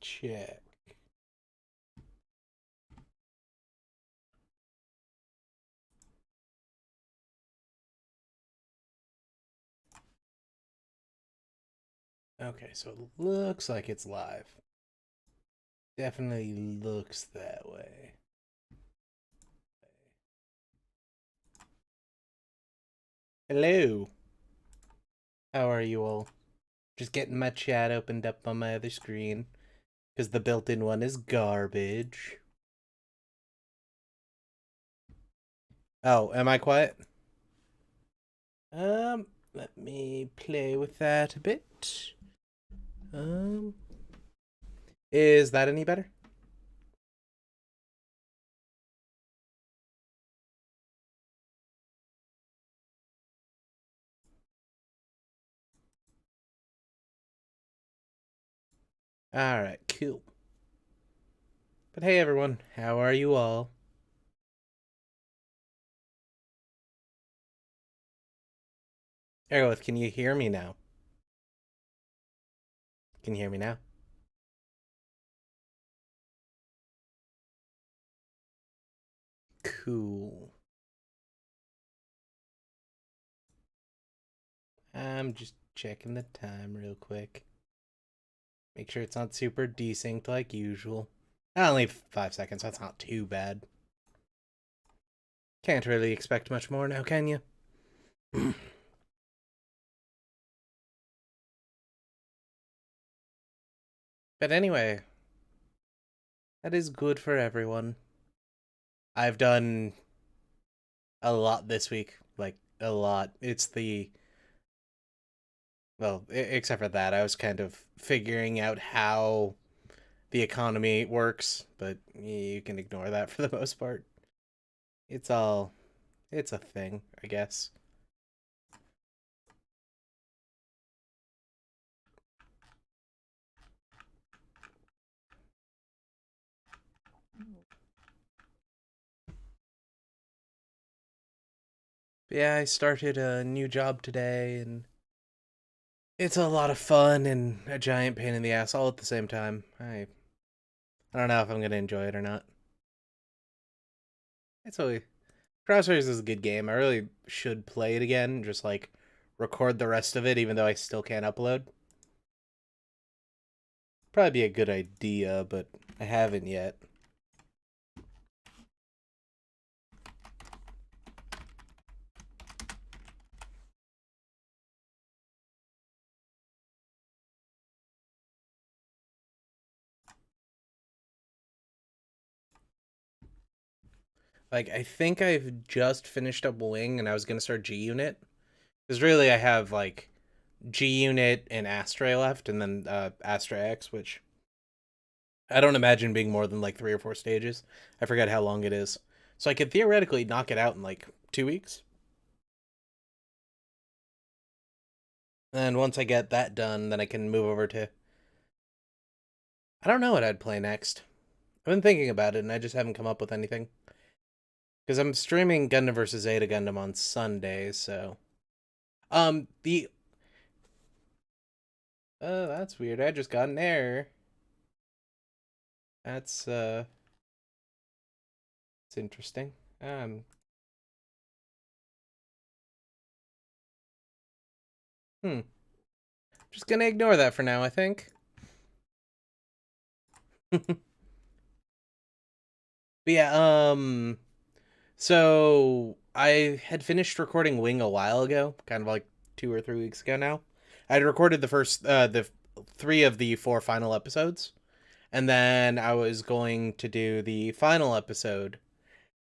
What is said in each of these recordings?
Check. Okay, so it looks like it's live. Definitely looks that way. Hello. How are you all? Just getting my chat opened up on my other screen because the built-in one is garbage. Oh, am I quiet? Let me play with that a bit. Um, is that any better? All right, cool. But hey, everyone, how are you all? Aerolith, can you hear me now? Can you hear me now? Cool. I'm just checking the time real quick. Make sure it's not super desynced like usual. Only 5 seconds, that's not too bad. Can't really expect much more now, can you? But anyway, that is good for everyone. I've done a lot this week. Like, a lot. It's the. Well, except for that, I was kind of figuring out how the economy works, but you can ignore that for the most part. It's all. It's a thing, I guess. But yeah, I started a new job today, and it's a lot of fun and a giant pain in the ass all at the same time. I don't know if I'm gonna enjoy it or not. It's always Crossrays is a good game. I really should play it again. Just like record the rest of it, even though I still can't upload. Probably be a good idea, but I haven't yet. Like I think I've just finished up Wing, and I was gonna start G Unit. Because really, I have like G Unit and Astray left, and then Astray X, which I don't imagine being more than like 3 or 4 stages. I forget how long it is. So I could theoretically knock it out in like 2 weeks. And once I get that done, then I can move over to. I don't know what I'd play next. I've been thinking about it, and I just haven't come up with anything. Because I'm streaming Gundam vs. Zeta Gundam on Sundays, so. The. That's weird. I just got an error. That's. It's interesting. Hmm. Just gonna ignore that for now, I think. But yeah, so I had finished recording Wing a while ago, kind of like 2 or 3 weeks ago now. I'd recorded the 3 of the 4 final episodes, and then I was going to do the final episode,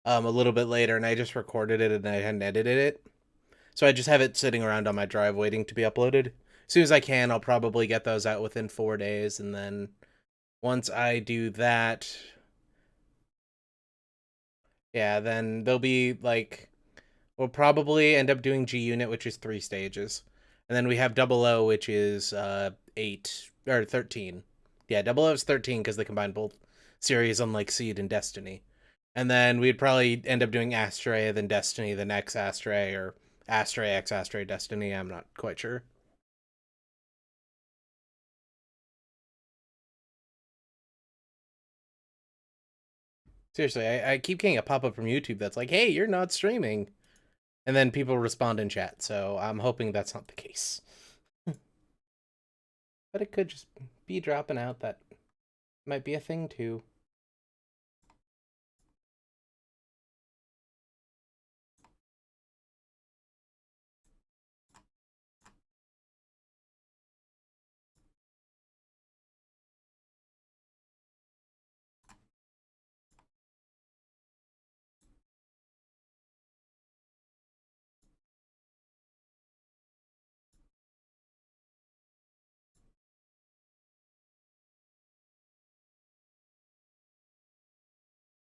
a little bit later, and I just recorded it and I hadn't edited it, so I just have it sitting around on my drive waiting to be uploaded. As soon as I can, I'll probably get those out within 4 days, and then once I do that, yeah, then they'll be like we'll probably end up doing G Unit, which is 3 stages, and then we have Double O, which is 8 or 13. Yeah, Double O is 13 because they combine both series, unlike Seed and Destiny. And then we'd probably end up doing Astray, then Destiny, then X Astray, or Astray X Astray Destiny. I'm not quite sure. Seriously, I keep getting a pop up from YouTube that's like, "Hey, you're not streaming," and then people respond in chat. So I'm hoping that's not the case. But it could just be dropping out. That might be a thing too.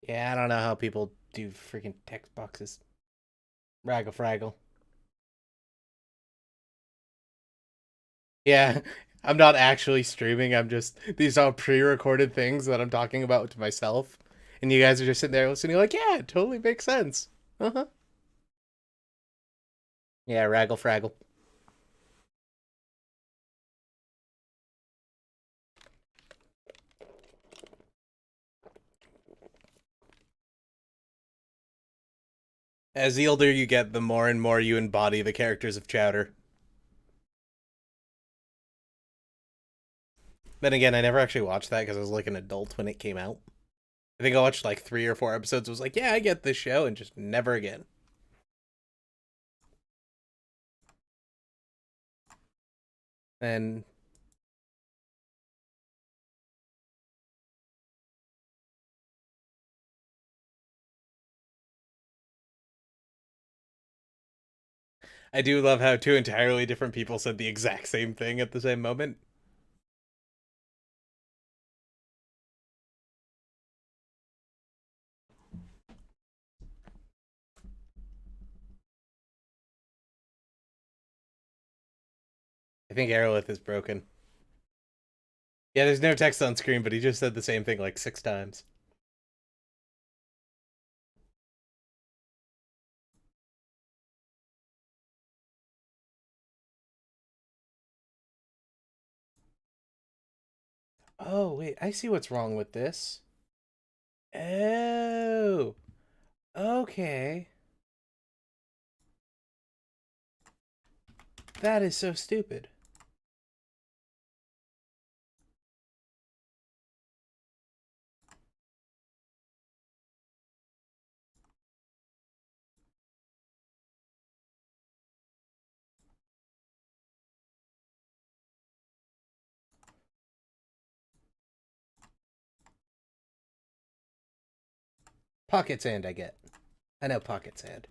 Yeah, I don't know how people do freaking text boxes. Raggle fraggle. Yeah, I'm not actually streaming. I'm just these are pre-recorded things that I'm talking about to myself, and you guys are just sitting there listening, like, yeah, it totally makes sense. Uh huh. Yeah, raggle fraggle. As the older you get, the more and more you embody the characters of Chowder. Then again, I never actually watched that because I was like an adult when it came out. I think I watched like 3 or 4 episodes. Was like, yeah, I get this show, and just never again. And I do love how two entirely different people said the exact same thing at the same moment. I think Aerolith is broken. Yeah, there's no text on screen, but he just said the same thing like 6 times. Oh, wait, I see what's wrong with this. Oh, okay. That is so stupid. Pocket sand, I get. I know pocket sand.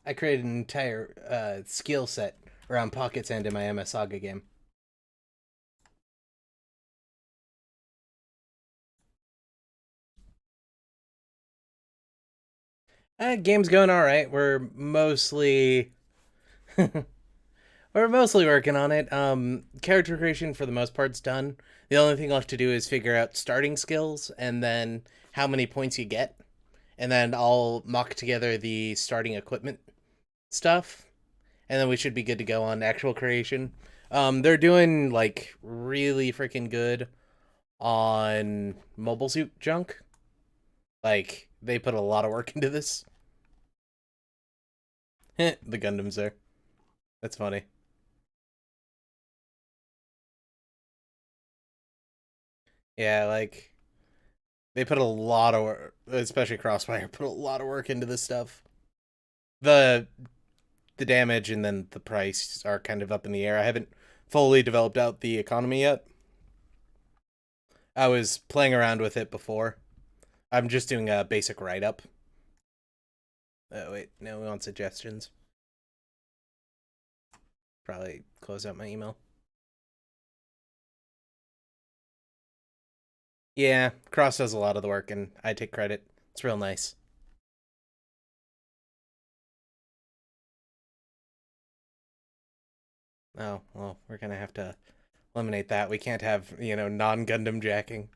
I created an entire skill set around pocket sand in my MS Saga game. Game's going all right. We're mostly working on it. Character creation for the most part's done. The only thing left to do is figure out starting skills and then how many points you get, and then I'll mock together the starting equipment stuff, and then we should be good to go on actual creation. They're doing like really freaking good on mobile suit junk. Like they put a lot of work into this. The Gundams there. That's funny. Yeah, like they put a lot of work, especially Crossfire, put a lot of work into this stuff. The the damage and then the price are kind of up in the air. I haven't fully developed out the economy yet. I was playing around with it before. I'm just doing a basic write up. Oh wait, no, we want suggestions. Probably close out my email. Yeah, Cross does a lot of the work, and I take credit. It's real nice. Oh well, we're gonna have to eliminate that. We can't have non Gundam jacking.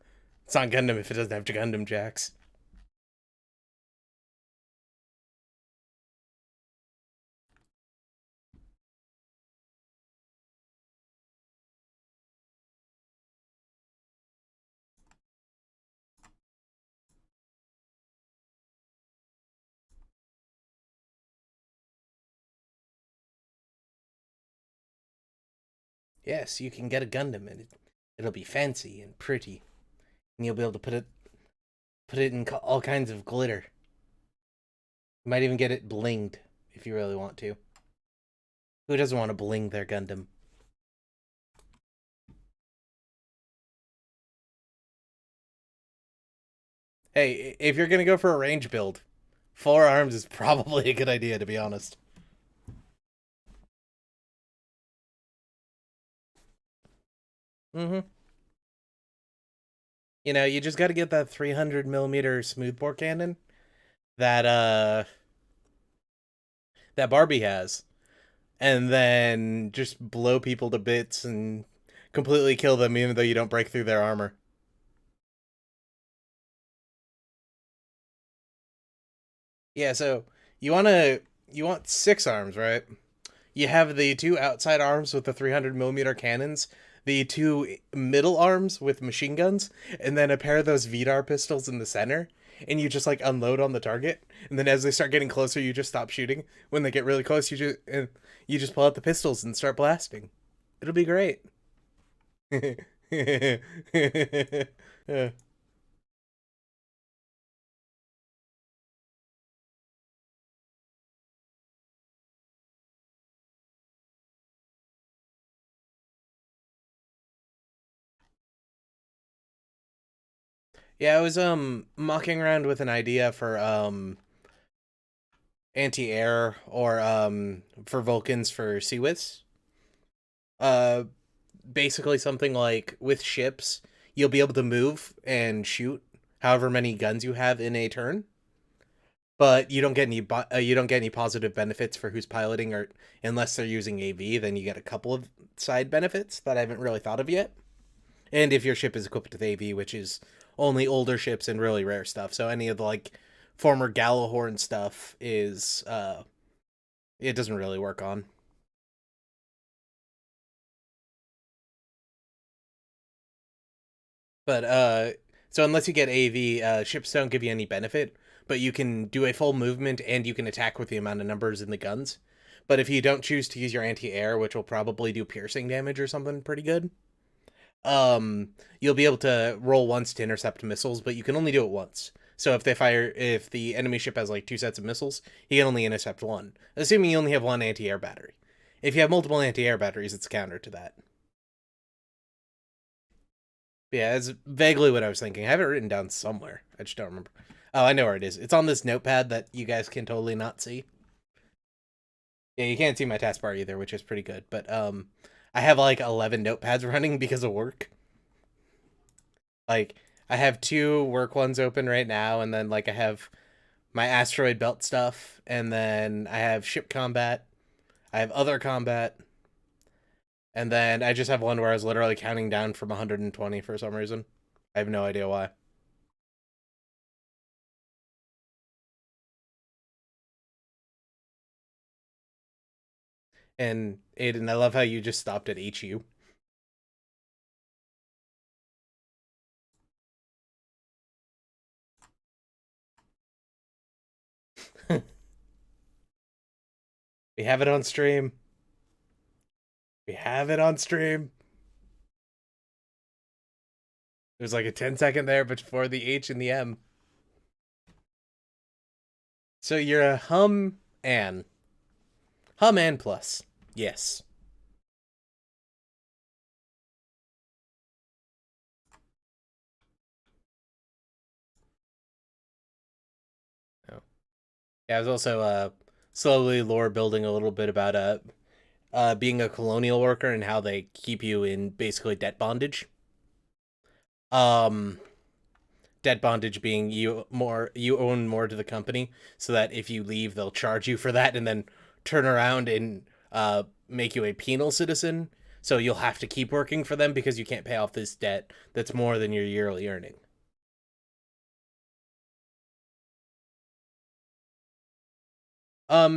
It's not Gundam if it doesn't have Gundam jacks. Yes, you can get a Gundam, and it'll be fancy and pretty, and you'll be able to put it in all kinds of glitter. You might even get it blinged if you really want to. Who doesn't want to bling their Gundam? Hey, if you're gonna go for a range build, 4 arms is probably a good idea, to be honest. Mm-hmm. You just got to get that 300 millimeter smoothbore cannon that that Barbie has, and then just blow people to bits and completely kill them, even though you don't break through their armor. Yeah, so you want 6 arms, right? You have the 2 outside arms with the 300 millimeter cannons, the 2 middle arms with machine guns, and then a pair of those Vidar pistols in the center. And you just like unload on the target, and then as they start getting closer, you just stop shooting. When they get really close, you just pull out the pistols and start blasting. It'll be great. Yeah, I was mucking around with an idea for anti-air or for Vulcans for Seawiths. Uh Basically something like with ships, you'll be able to move and shoot however many guns you have in a turn, but you don't get any positive benefits for who's piloting, or unless they're using AV, then you get a couple of side benefits that I haven't really thought of yet. And if your ship is equipped with AV, which is only older ships and really rare stuff, so any of the like former Gallahorn stuff is it doesn't really work on. But so unless you get AV, ships don't give you any benefit, but you can do a full movement and you can attack with the amount of numbers in the guns. But if you don't choose to use your anti-air, which will probably do piercing damage or something pretty good, you'll be able to roll once to intercept missiles, but you can only do it once. So if the enemy ship has like 2 sets of missiles, you can only intercept one, assuming you only have one anti-air battery. If you have multiple anti-air batteries, it's a counter to that. Yeah, it's vaguely what I was thinking. I have it written down somewhere. I just don't remember. Oh, I know where it is. It's on this notepad that you guys can totally not see. Yeah, you can't see my taskbar either, which is pretty good. But I have like 11 notepads running because of work. Like I have 2 work ones open right now, and then like I have my asteroid belt stuff, and then I have ship combat. I have other combat, and then I just have one where I was literally counting down from 120 for some reason. I have no idea why. And Aiden, I love how you just stopped at HU. We have it on stream. We have it on stream. There's like a 10-second there before the H and the M. So you're a An. Hum An plus. Yes. Oh. Yeah, I was also slowly lore building a little bit about being a colonial worker and how they keep you in basically debt bondage. Um Debt bondage being you own more to the company, so that if you leave they'll charge you for that and then turn around and make you a penal citizen, so you'll have to keep working for them because you can't pay off this debt that's more than your yearly earning.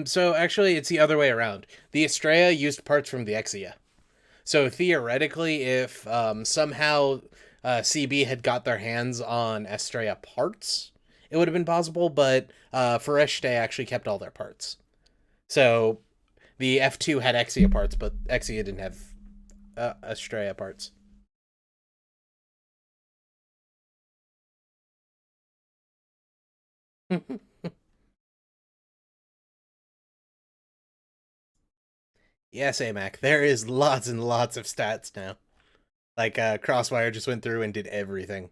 So actually it's the other way around. The Estrella used parts from the Exia. So theoretically, if somehow CB had got their hands on Estrella parts, it would have been possible. But Foreste actually kept all their parts. So the F2 had Exia parts, but Exia didn't have Estrella parts. Yes, AMAC. There is lots and lots of stats now. Like Crossfire just went through and did everything.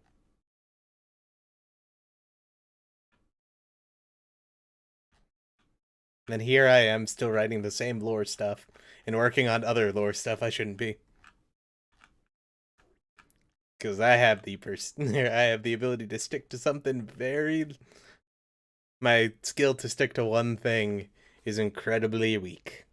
And here I am still writing the same lore stuff and working on other lore stuff I shouldn't be. Because I have the I have the ability to stick to something very. My skill to stick to one thing is incredibly weak.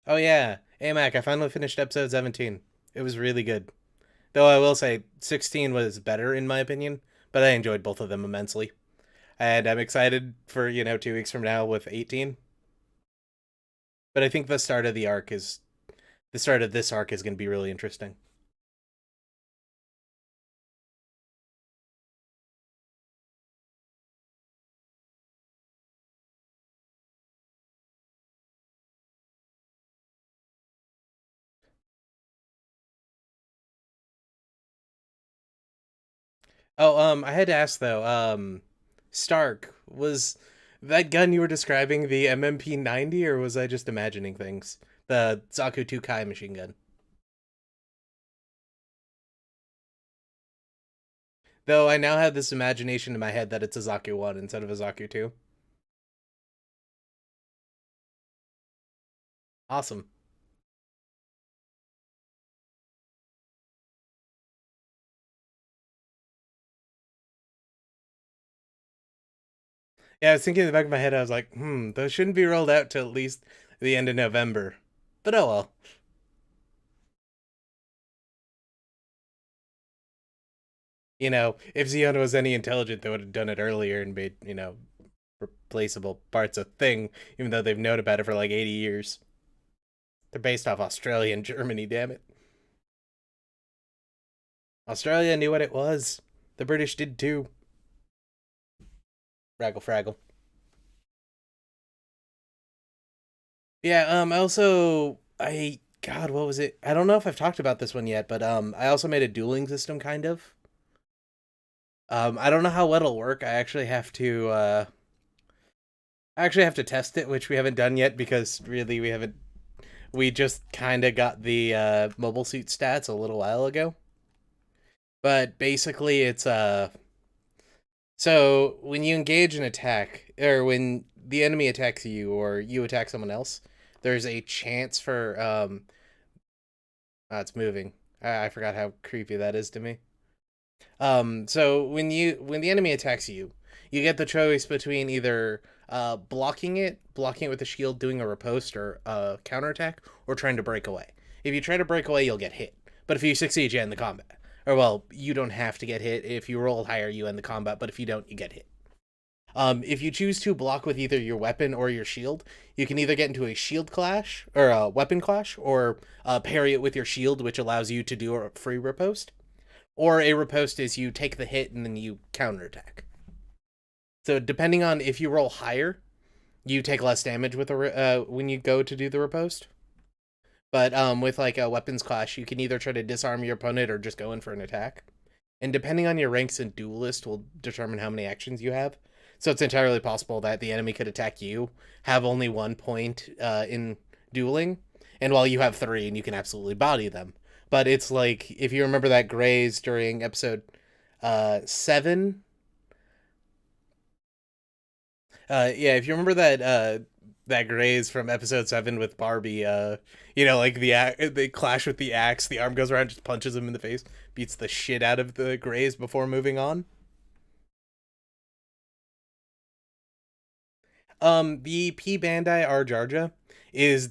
Oh yeah, AMAC. I finally finished episode 17. It was really good. Though I will say 16 was better in my opinion, but I enjoyed both of them immensely. And I'm excited for, 2 weeks from now with 18. But I think the start of this arc is going to be really interesting. Oh, I had to ask though, Stark, was that gun you were describing the MMP 90, or was I just imagining things? The Zaku 2 Kai machine gun. Though I now have this imagination in my head that it's a Zaku 1 instead of a Zaku 2. Awesome. Yeah, I was thinking in the back of my head, I was like, those shouldn't be rolled out till at least the end of November. But oh well. If Xeon was any intelligent, they would have done it earlier and made, replaceable parts a thing, even though they've known about it for like 80 years. They're based off Australia and Germany, damn it. Australia knew what it was. The British did too. Fraggle Fraggle. Yeah, God, what was it? I don't know if I've talked about this one yet, but I also made a dueling system kind of. I don't know how well it'll work. I actually have to test it, which we haven't done yet because really we just kind of got the mobile suit stats a little while ago. But basically it's so when you engage an attack, or when the enemy attacks you or you attack someone else, there's a chance for it's moving. I forgot how creepy that is to me. So when the enemy attacks you, you get the choice between either blocking it with a shield, doing a riposte or a counterattack, or trying to break away. If you try to break away, you'll get hit. But if you succeed, you end the combat. Or well, you don't have to get hit. If you roll higher, you end the combat. But if you don't, you get hit. If you choose to block with either your weapon or your shield, you can either get into a shield clash or a weapon clash, or parry it with your shield, which allows you to do a free riposte. Or a riposte is you take the hit and then you counterattack. So depending on if you roll higher, you take less damage with when you go to do the riposte. But with like a weapons clash, you can either try to disarm your opponent or just go in for an attack. And depending on your ranks in duelist will determine how many actions you have. So it's entirely possible that the enemy could attack you, have only 1 point in dueling, and while you have 3 and you can absolutely body them. But it's like if you remember that graze during episode 7. Yeah, if you remember that graze from episode 7 with Barbie, like they clash with the axe, the arm goes around, just punches him in the face, beats the shit out of the graze before moving on. The P Bandai R Jarja is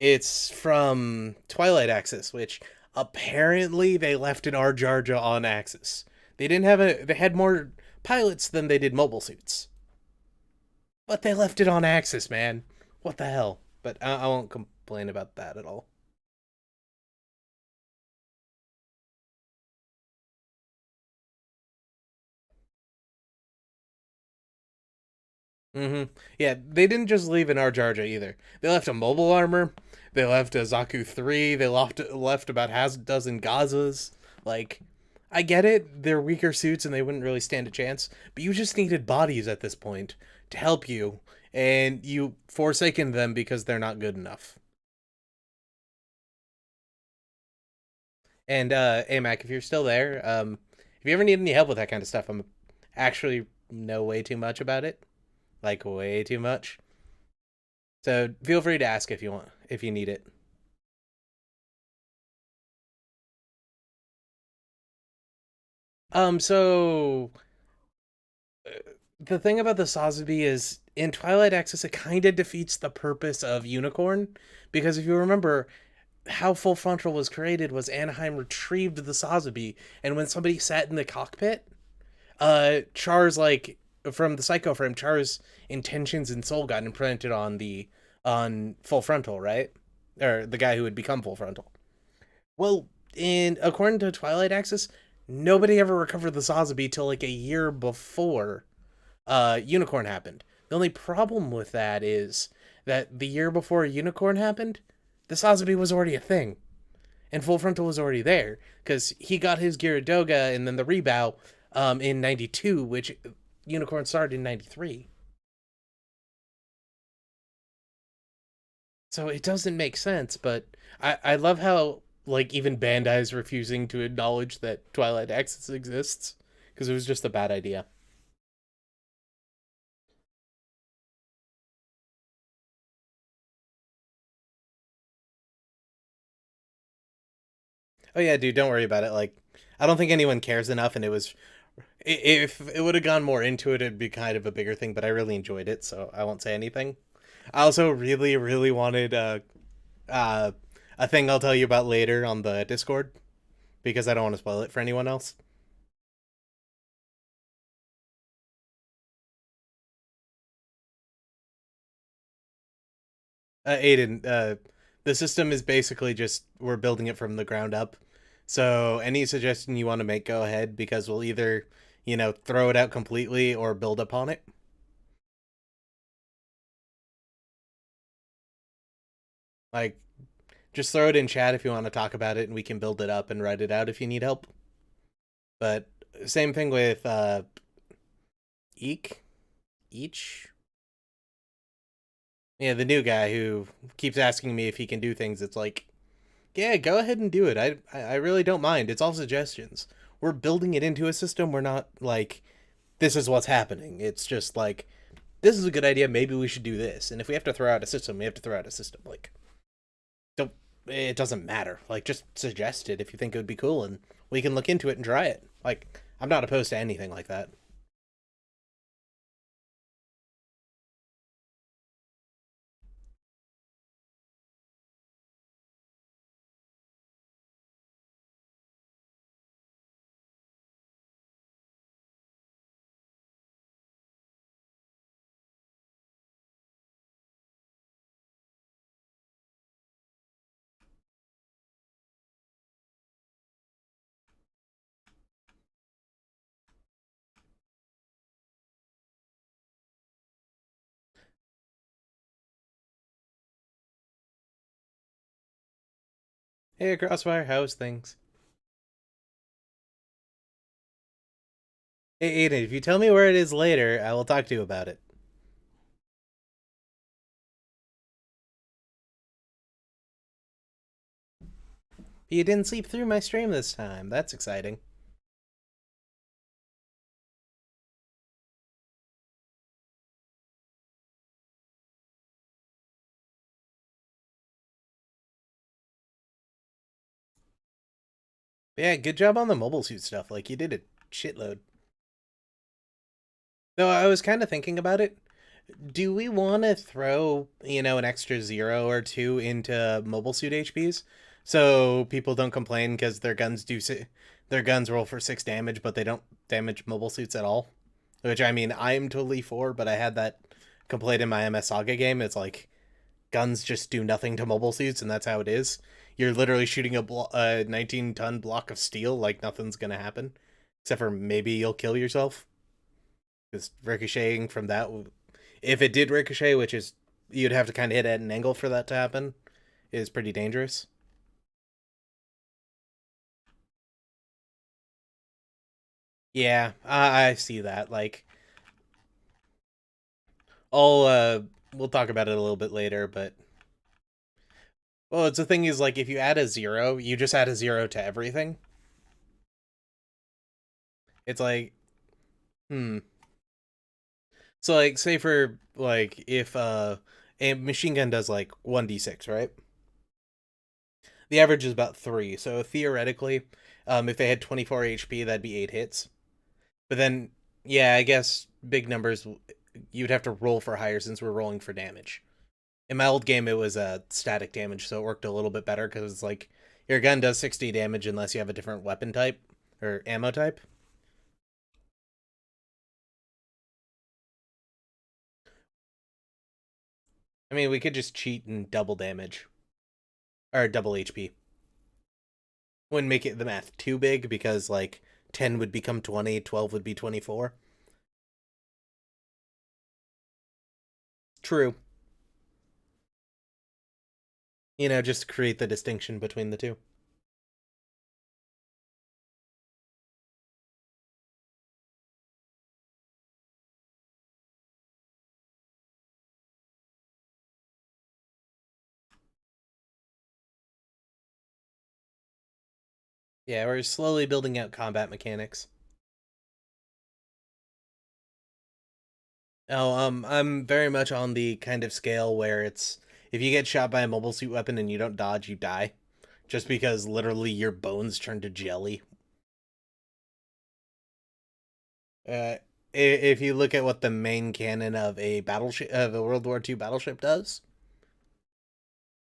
it's from Twilight Axis, which apparently they left an R Jarja on Axis. They had more pilots than they did mobile suits. But they left it on Axis, man. What the hell? But I won't complain about that at all. Yeah, they didn't just leave an Arjarja either. They left a mobile armor. They left a Zaku 3. They left about half a dozen Gazas. Like, I get it. They're weaker suits and they wouldn't really stand a chance. But you just needed bodies at this point to help you. And you forsaken them because they're not good enough. And, Mac, if you're still there, if you ever need any help with that kind of stuff, I'm actually know way too much about it. Like, way too much. So feel free to ask if you want, if you need it. So the thing about the Sazabi is in Twilight Access, it kind of defeats the purpose of Unicorn, because if you remember, how Full Frontal was created was Anaheim retrieved the Sazabi, and when somebody sat in the cockpit, Char's like from the Psycho Frame, Char's intentions and soul got imprinted on Full Frontal, right? Or the guy who would become Full Frontal. Well, in according to Twilight Axis, nobody ever recovered the Sazabi till like a year before Unicorn happened. The only problem with that is that the year before Unicorn happened, the Sazabi was already a thing, and Full Frontal was already there because he got his Gyaradoga and then the Rebow in '92, which Unicorn started in '93. So it doesn't make sense, but I love how like even Bandai is refusing to acknowledge that Twilight Axis exists because it was just a bad idea. Oh yeah, dude, don't worry about it. Like I don't think anyone cares enough, and it was if it would have gone more into it, it'd be kind of a bigger thing. But I really enjoyed it, so I won't say anything. I also really, really wanted uh, a thing I'll tell you about later on the Discord because I don't want to spoil it for anyone else. Aiden, the system is basically just we're building it from the ground up. So any suggestion you want to make, go ahead because we'll either throw it out completely or build upon it. Like just throw it in chat if you want to talk about it, and we can build it up and write it out if you need help. But same thing with Eek, Each. Yeah, the new guy who keeps asking me if he can do things. It's like, yeah, go ahead and do it. I really don't mind. It's all suggestions. We're building it into a system. We're not like this is what's happening. It's just like this is a good idea. Maybe we should do this. And if we have to throw out a system, we have to throw out a system. Like don't it doesn't matter. Like just suggest it if you think it would be cool, and we can look into it and try it. Like I'm not opposed to anything like that. Hey, Crossfire, how's things? Hey, Aiden, if you tell me where it is later, I will talk to you about it. You didn't sleep through my stream this time. That's exciting. Yeah, good job on the mobile suit stuff. Like, you did a shitload. Though I was kind of thinking about it. Do we want to throw, an extra zero or two into mobile suit HPs so people don't complain because their guns roll for 6 damage, but they don't damage mobile suits at all? Which, I mean, I'm totally for, but I had that complaint in my MS Saga game. It's like, guns just do nothing to mobile suits, and that's how it is. You're literally shooting a 19-ton block of steel, like nothing's gonna happen, except for maybe you'll kill yourself because ricocheting from that. If it did ricochet, which is you'd have to kind of hit at an angle for that to happen, is pretty dangerous. Yeah, I see that. Like, I'll we'll talk about it a little bit later, but well, it's the thing is like if you add a zero, you just add a zero to everything. It's like, hmm. So like, say for like if a machine gun does like 1d6, right? The average is about 3. So theoretically, if they had 24 HP, that'd be 8 hits. But then, yeah, I guess big numbers, you'd have to roll for higher since we're rolling for damage. In my old game, it was static damage, so it worked a little bit better because it's like your gun does 60 damage unless you have a different weapon type or ammo type. I mean, we could just cheat and double damage or double HP. Wouldn't make it the math too big because like 10 would become 20, 12 would be 24. True. Just create the distinction between the two. Yeah, we're slowly building out combat mechanics. Oh, I'm very much on the kind of scale where it's if you get shot by a mobile suit weapon and you don't dodge, you die. Just because literally your bones turn to jelly. If you look at what the main cannon of a battleship of a World War II battleship does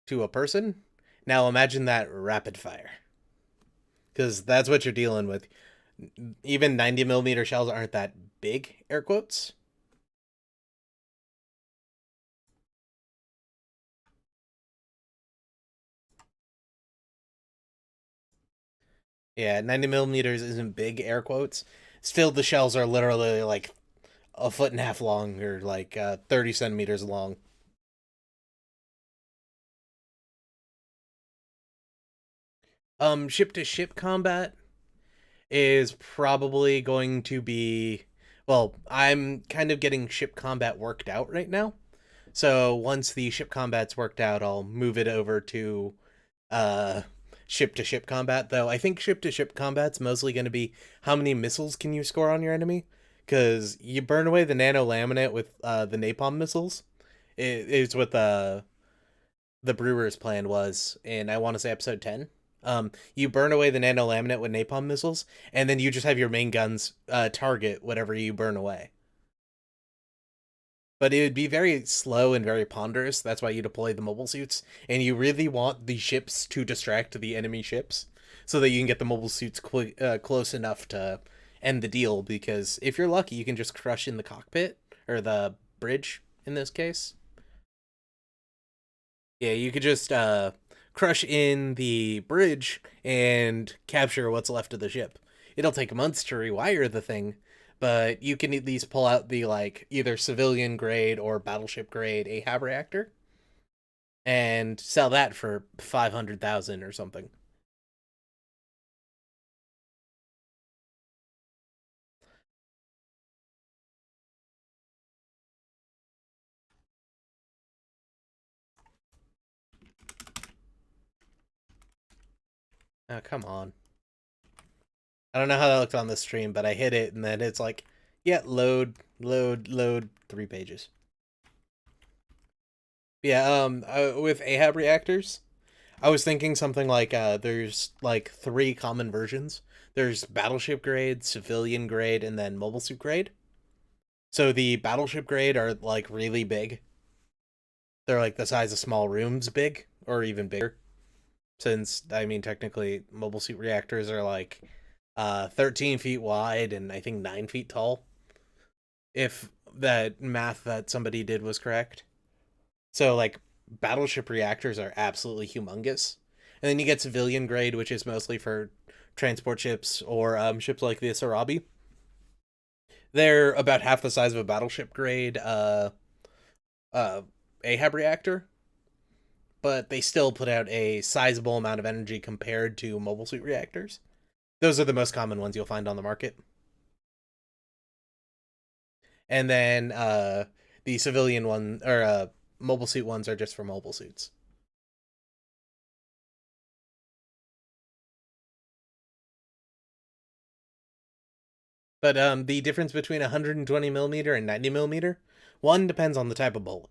to a person, now imagine that rapid fire, because that's what you're dealing with. Even 90 millimeter shells aren't that big, air quotes. Yeah, 90 millimeters isn't big, air quotes. Still, the shells are literally like a foot and a half long or like 30 centimeters long. Ship to ship combat is probably going to be. Well, I'm kind of getting ship combat worked out right now. So once the ship combat's worked out, I'll move it over to uh ship to ship combat. Though I think ship to ship combat's mostly going to be how many missiles can you score on your enemy, because you burn away the nano laminate with the napalm missiles. It's what the brewer's plan was in, I want to say, episode 10. You burn away the nano laminate with napalm missiles, and then you just have your main guns target whatever you burn away. But it would be very slow and very ponderous. That's why you deploy the mobile suits, and you really want the ships to distract the enemy ships so that you can get the mobile suits close enough to end the deal. Because if you're lucky, you can just crush in the cockpit or the bridge in this case. Yeah, you could just crush in the bridge and capture what's left of the ship. It'll take months to rewire the thing, but you can at least pull out the like either civilian grade or battleship grade AHAB reactor and sell that for 500,000 or something. Oh, come on. I don't know how that looked on the stream, but I hit it and then it's like, yeah, load, load, load, 3 pages. Yeah, with AHAB reactors, I was thinking something like there's like 3 common versions. There's battleship grade, civilian grade, and then mobile suit grade. So the battleship grade are like really big. They're like the size of small rooms big or even bigger. Since I mean technically mobile suit reactors are like 13 feet wide and I think 9 feet tall. If that math that somebody did was correct. So like battleship reactors are absolutely humongous. And then you get civilian grade, which is mostly for transport ships or ships like the Sarabi. They're about half the size of a battleship grade. uh, Ahab reactor, but they still put out a sizable amount of energy compared to mobile suit reactors. Those are the most common ones you'll find on the market. And then the civilian one or mobile suit ones are just for mobile suits. But the difference between 120 millimeter and 90 millimeter, one depends on the type of bullet.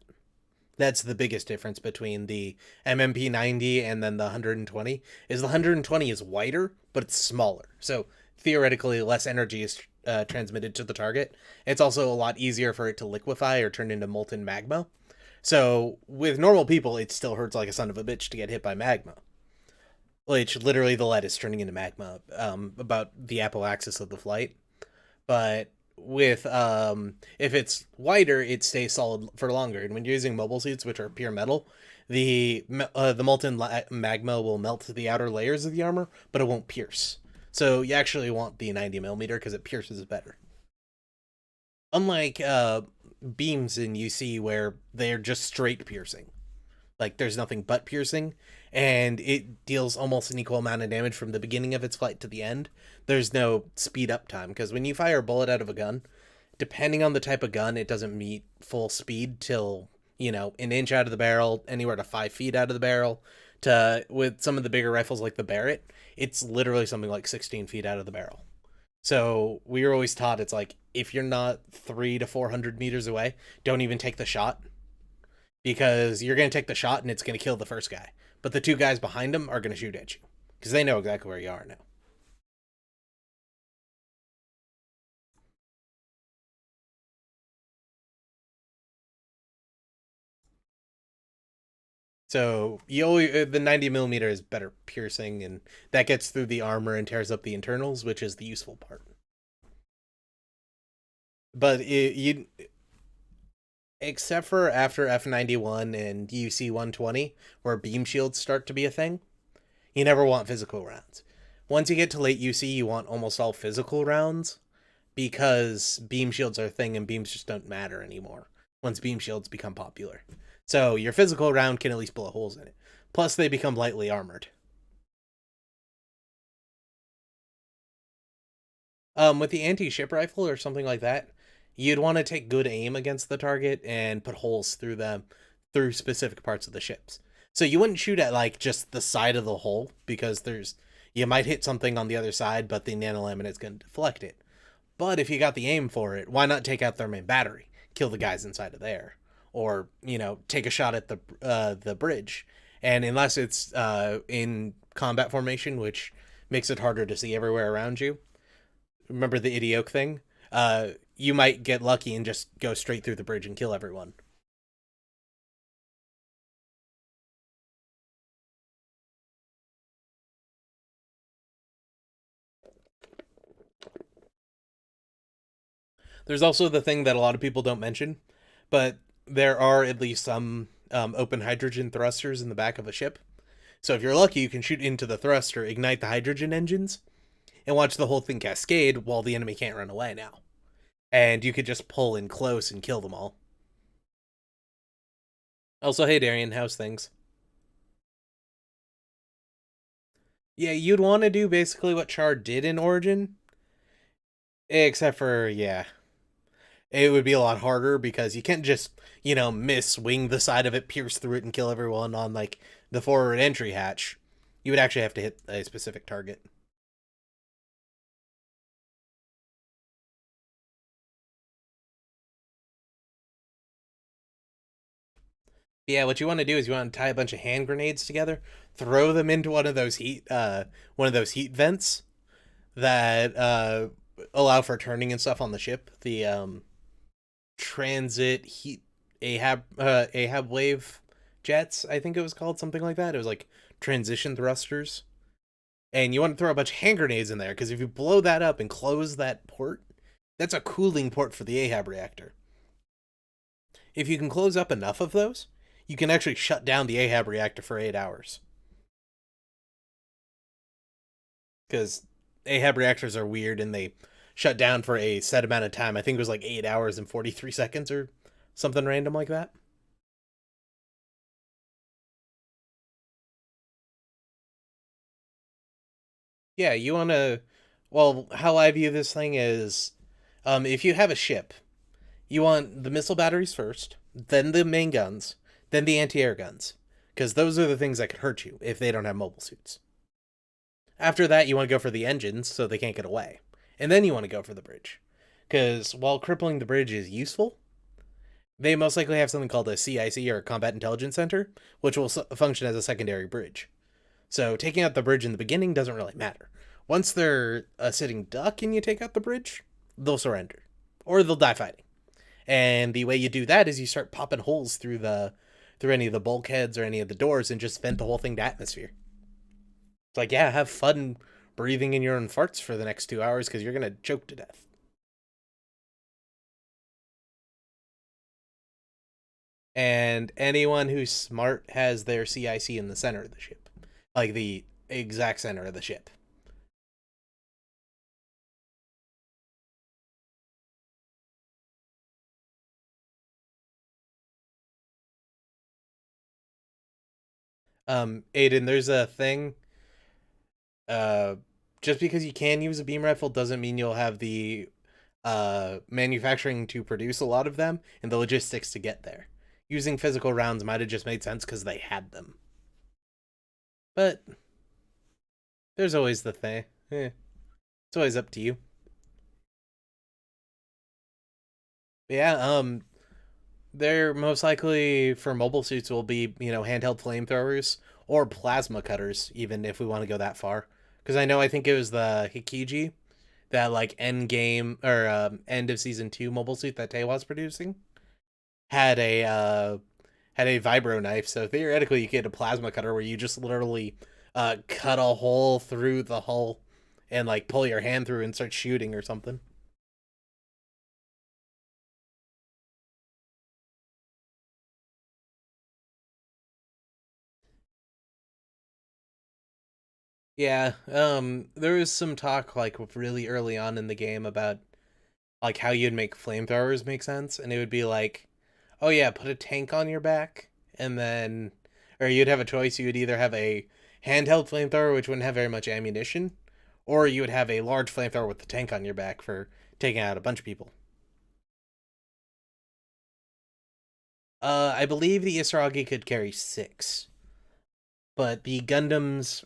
That's the biggest difference between the MMP 90 and then the 120. Is the 120 is wider, but it's smaller. So theoretically, less energy is transmitted to the target. It's also a lot easier for it to liquefy or turn into molten magma. So with normal people, it still hurts like a son of a bitch to get hit by magma, which literally the lead is turning into magma about the apoaxis of the flight. But with if it's wider, it stays solid for longer. And when you're using mobile suits, which are pure metal, the molten magma will melt the outer layers of the armor, but it won't pierce. So you actually want the 90 millimeter because it pierces better. Unlike beams in UC where they're just straight piercing, like there's nothing but piercing, and it deals almost an equal amount of damage from the beginning of its flight to the end. There's no speed up time because when you fire a bullet out of a gun, depending on the type of gun, it doesn't meet full speed till an inch out of the barrel, anywhere to 5 feet out of the barrel. To with some of the bigger rifles like the Barrett, it's literally something like 16 feet out of the barrel. So we were always taught it's like if you're not 300 to 400 meters away, don't even take the shot because you're going to take the shot and it's going to kill the first guy. But the two guys behind him are going to shoot at you because they know exactly where you are now. So you always, the 90 millimeter is better piercing, and that gets through the armor and tears up the internals, which is the useful part. But you, except for after F91 and UC 120, where beam shields start to be a thing, you never want physical rounds. Once you get to late UC, you want almost all physical rounds because beam shields are a thing and beams just don't matter anymore once beam shields become popular. So your physical round can at least blow holes in it. Plus, they become lightly armored. With the anti-ship rifle or something like that, you'd want to take good aim against the target and put holes through them through specific parts of the ships. So you wouldn't shoot at like just the side of the hull because you might hit something on the other side, but the nanolaminate's going to deflect it. But if you got the aim for it, why not take out their main battery, kill the guys inside of there, or take a shot at the bridge. And unless it's in combat formation, which makes it harder to see everywhere around you, remember the idioke thing? You might get lucky and just go straight through the bridge and kill everyone. There's also the thing that a lot of people don't mention, but there are at least some open hydrogen thrusters in the back of a ship. So if you're lucky, you can shoot into the thruster, ignite the hydrogen engines, and watch the whole thing cascade while the enemy can't run away now. And you could just pull in close and kill them all. Also, hey Darian, how's things? Yeah, you'd want to do basically what Char did in Origin, except for, yeah, it would be a lot harder because you can't just, miss, wing the side of it, pierce through it, and kill everyone on, like, the forward entry hatch. You would actually have to hit a specific target. Yeah, what you want to do is you want to tie a bunch of hand grenades together, throw them into one of those heat vents that allow for turning and stuff on the ship. The transit heat Ahab wave jets, I think it was called something like that. It was like transition thrusters, and you want to throw a bunch of hand grenades in there because if you blow that up and close that port, that's a cooling port for the Ahab reactor. If you can close up enough of those, you can actually shut down the Ahab reactor for 8 hours. Because Ahab reactors are weird and they shut down for a set amount of time. I think it was like 8 hours and 43 seconds or something random like that. Yeah, you want to. Well, how I view this thing is, if you have a ship, you want the missile batteries first, then the main guns, then the anti-air guns, because those are the things that could hurt you if they don't have mobile suits. After that, you want to go for the engines so they can't get away, and then you want to go for the bridge, because while crippling the bridge is useful, they most likely have something called a CIC or a Combat Intelligence Center, which will function as a secondary bridge. So taking out the bridge in the beginning doesn't really matter. Once they're a sitting duck and you take out the bridge, they'll surrender or they'll die fighting. And the way you do that is you start popping holes through any of the bulkheads or any of the doors and just vent the whole thing to atmosphere. It's like, yeah, have fun breathing in your own farts for the next 2 hours because you're gonna choke to death. And anyone who's smart has their CIC in the center of the ship, like the exact center of the ship. Aiden, there's a thing. Uh, just because you can use a beam rifle doesn't mean you'll have the manufacturing to produce a lot of them and the logistics to get there. Using physical rounds might have just made sense because they had them. But there's always the thing. It's always up to you. Yeah, they're most likely for mobile suits will be, handheld flamethrowers or plasma cutters, even if we want to go that far. Because I think it was the Hikiji, that like end game or end of season 2 mobile suit that Teiwa's producing had a vibro knife. So theoretically, you get a plasma cutter where you just literally cut a hole through the hull and like pull your hand through and start shooting or something. Yeah, there was some talk like really early on in the game about like how you'd make flamethrowers make sense, and it would be like, oh yeah, put a tank on your back, and then, or you'd have a choice. You would either have a handheld flamethrower, which wouldn't have very much ammunition, or you would have a large flamethrower with the tank on your back for taking out a bunch of people. I believe the Isaragi could carry 6, but the Gundams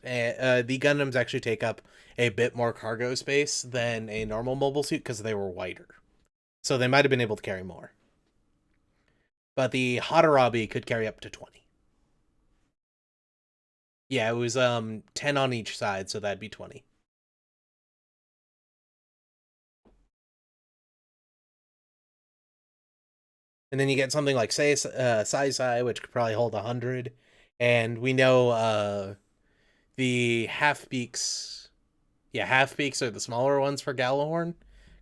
actually take up a bit more cargo space than a normal mobile suit because they were wider. So they might have been able to carry more. But the Hadarabi could carry up to 20. Yeah, it was 10 on each side, so that'd be 20. And then you get something like Sai which could probably hold 100. And we know the half beaks, yeah, half beaks are the smaller ones for Gallahorn,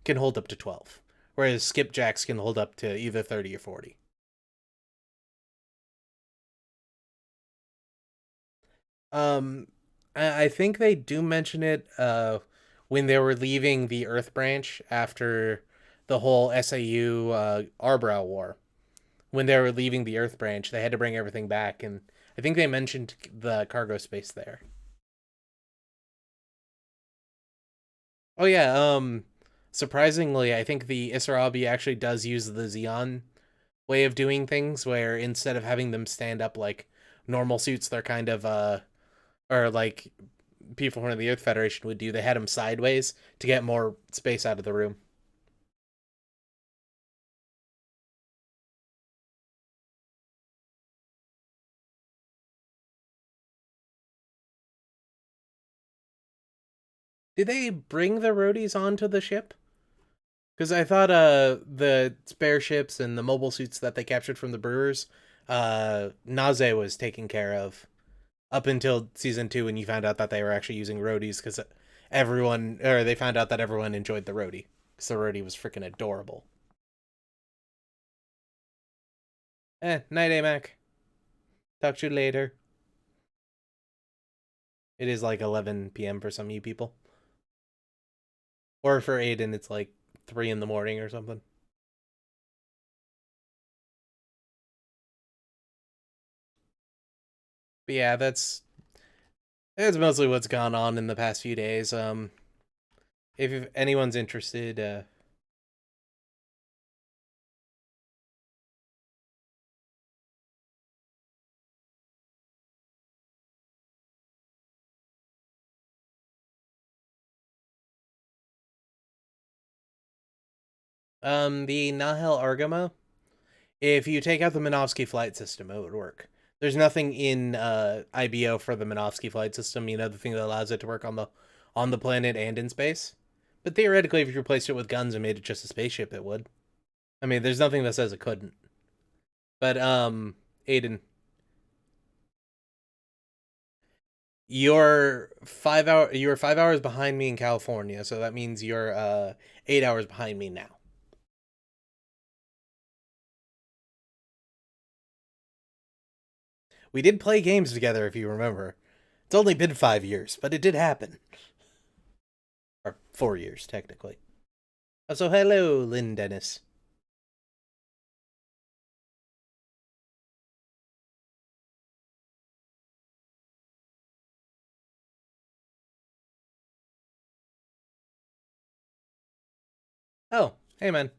can hold up to 12. Whereas skipjacks can hold up to either 30 or 40. Um, I think they do mention it when they were leaving the Earth branch after the whole SAU Arbrow War. When they were leaving the Earth branch, they had to bring everything back, and I think they mentioned the cargo space there. Oh yeah, surprisingly, I think the Isarabi actually does use the Xeon way of doing things, where instead of having them stand up like normal suits, they're kind of or like people from the Earth Federation would do. They had them sideways to get more space out of the room. Did they bring the roadies onto the ship? Because I thought the spare ships and the mobile suits that they captured from the Brewers, Naze was taken care of up until season 2 when you found out that they were actually using roadies because they found out that everyone enjoyed the roadie because the roadie was freaking adorable. Night, Mac. Talk to you later. It is like 11 p.m. for some of you people. Or for Aiden, it's like 3 in the morning or something. But yeah, That's mostly what's gone on in the past few days. If anyone's interested, the Nahel Argama, if you take out the Minovsky flight system, it would work. There's nothing in IBO for the Minovsky flight system, the thing that allows it to work on the planet and in space. But theoretically, if you replaced it with guns and made it just a spaceship, it would. I mean, there's nothing that says it couldn't. But Aiden, you're 5 hours behind me in California, so that means you're 8 hours behind me now. We did play games together, if you remember. It's only been 5 years, but it did happen. Or 4 years, technically. Oh, so hello, Lynn Dennis. Oh, hey man.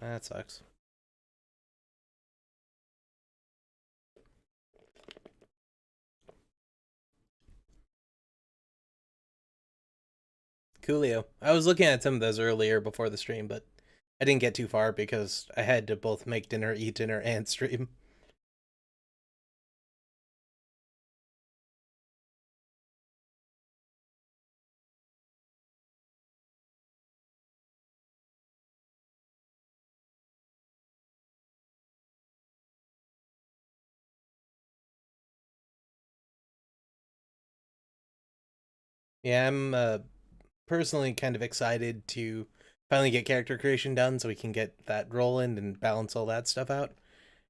That sucks. Coolio. I was looking at some of those earlier before the stream, but I didn't get too far because I had to both make dinner, eat dinner, and stream. Yeah, I'm personally kind of excited to finally get character creation done so we can get that rolling and balance all that stuff out.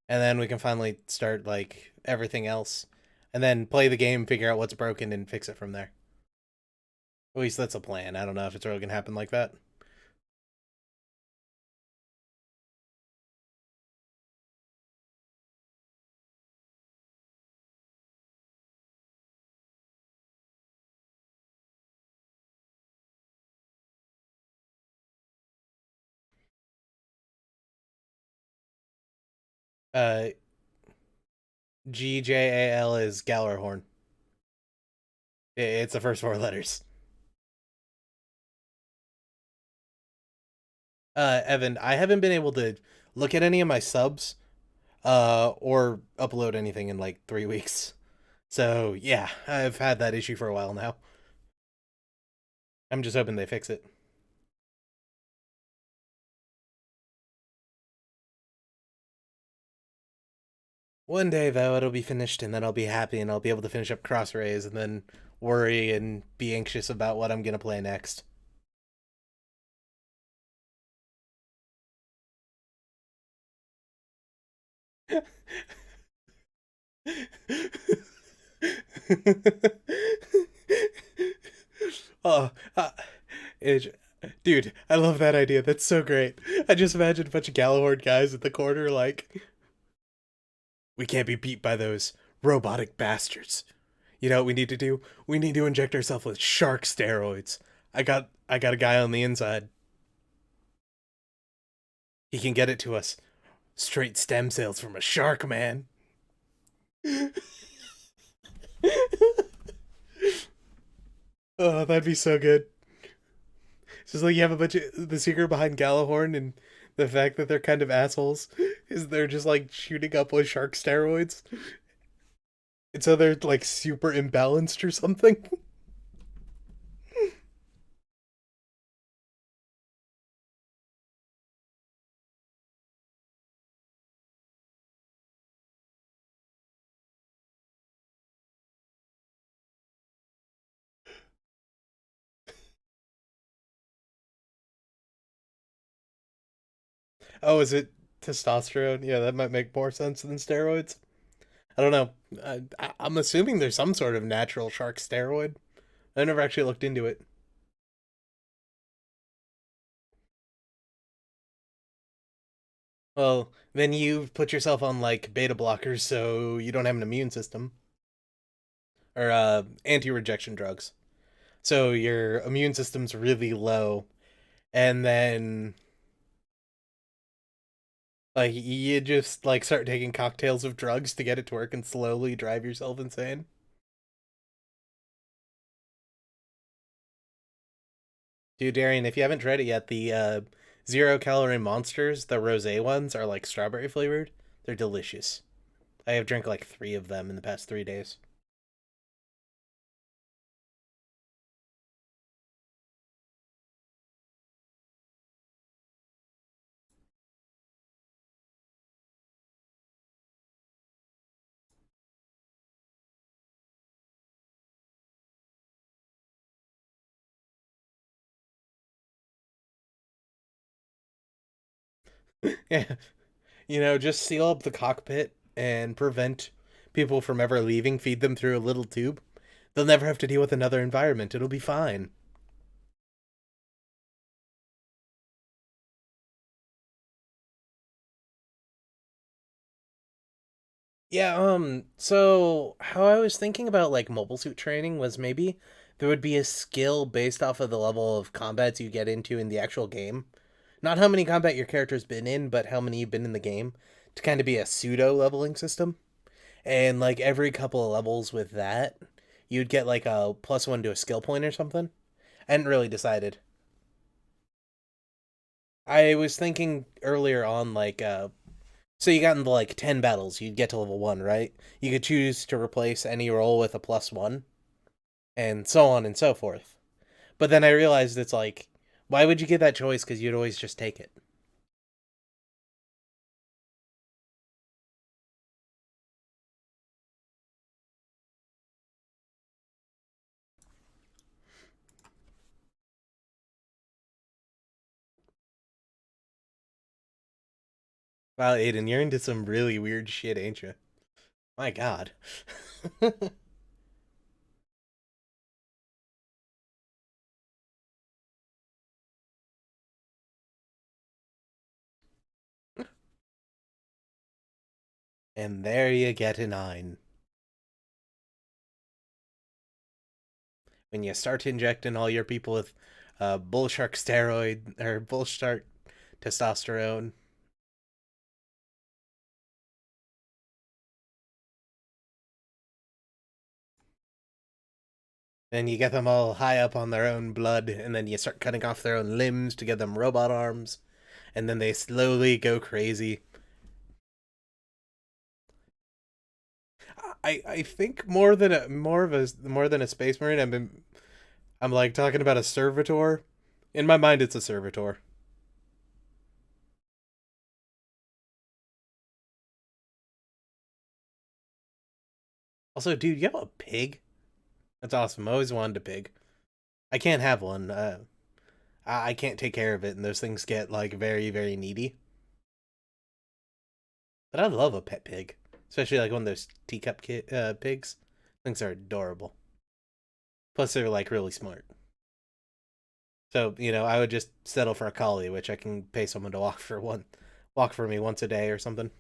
And then we can finally start like everything else. And then play the game, figure out what's broken, and fix it from there. At least that's a plan. I don't know if it's really gonna happen like that. Uh, GJAL is Gallarhorn. It's the first four letters. Evan, I haven't been able to look at any of my subs, or upload anything in like 3 weeks. So yeah, I've had that issue for a while now. I'm just hoping they fix it. One day though, it'll be finished, and then I'll be happy, and I'll be able to finish up Crossrays, and then worry and be anxious about what I'm gonna play next. oh, it, dude, I love that idea. That's so great. I just imagined a bunch of Galahorn guys at the corner, like, we can't be beat by those robotic bastards. You know what we need to do? We need to inject ourselves with shark steroids. I got a guy on the inside. He can get it to us. Straight stem cells from a shark, man. Oh, that'd be so good. It's just like you have a bunch of the secret behind Galahorn and the fact that they're kind of assholes is they're just like shooting up with shark steroids. And so they're like super imbalanced or something. Oh, is it testosterone? Yeah, that might make more sense than steroids. I don't know. I'm assuming there's some sort of natural shark steroid. I never actually looked into it. Well, then you put yourself on like beta blockers so you don't have an immune system or anti-rejection drugs. So your immune system's really low and then like you just like start taking cocktails of drugs to get it to work and slowly drive yourself insane. Dude, Darian, if you haven't tried it yet, the 0 calorie monsters, the rosé ones, are like strawberry flavored. They're delicious. I have drank like 3 of them in the past 3 days. Yeah, just seal up the cockpit and prevent people from ever leaving. Feed them through a little tube. They'll never have to deal with another environment. It'll be fine. Yeah, so how I was thinking about like mobile suit training was maybe there would be a skill based off of the level of combats you get into in the actual game. Not how many combat your character's been in, but how many you've been in the game to kind of be a pseudo leveling system. And like every couple of levels with that, you'd get like a +1 to a skill point or something. I hadn't really decided. I was thinking earlier on like so you got into like 10 battles, you'd get to level 1, right? You could choose to replace any role with a +1 and so on and so forth. But then I realized it's like why would you get that choice cuz you'd always just take it. Wow, Aiden, you're into some really weird shit, ain't you? My god. And there you get a 9. When you start injecting all your people with bull shark steroid or bull shark testosterone. Then you get them all high up on their own blood, and then you start cutting off their own limbs to give them robot arms, and then they slowly go crazy. I think more than a space marine. I'm like talking about a servitor. In my mind, it's a servitor. Also, dude, you have a pig. That's awesome. I always wanted a pig. I can't have one. I can't take care of it, and those things get like very very needy. But I love a pet pig, especially like one of those pigs. Things are adorable. Plus, they're like really smart. So I would just settle for a collie, which I can pay someone to walk for me once a day or something.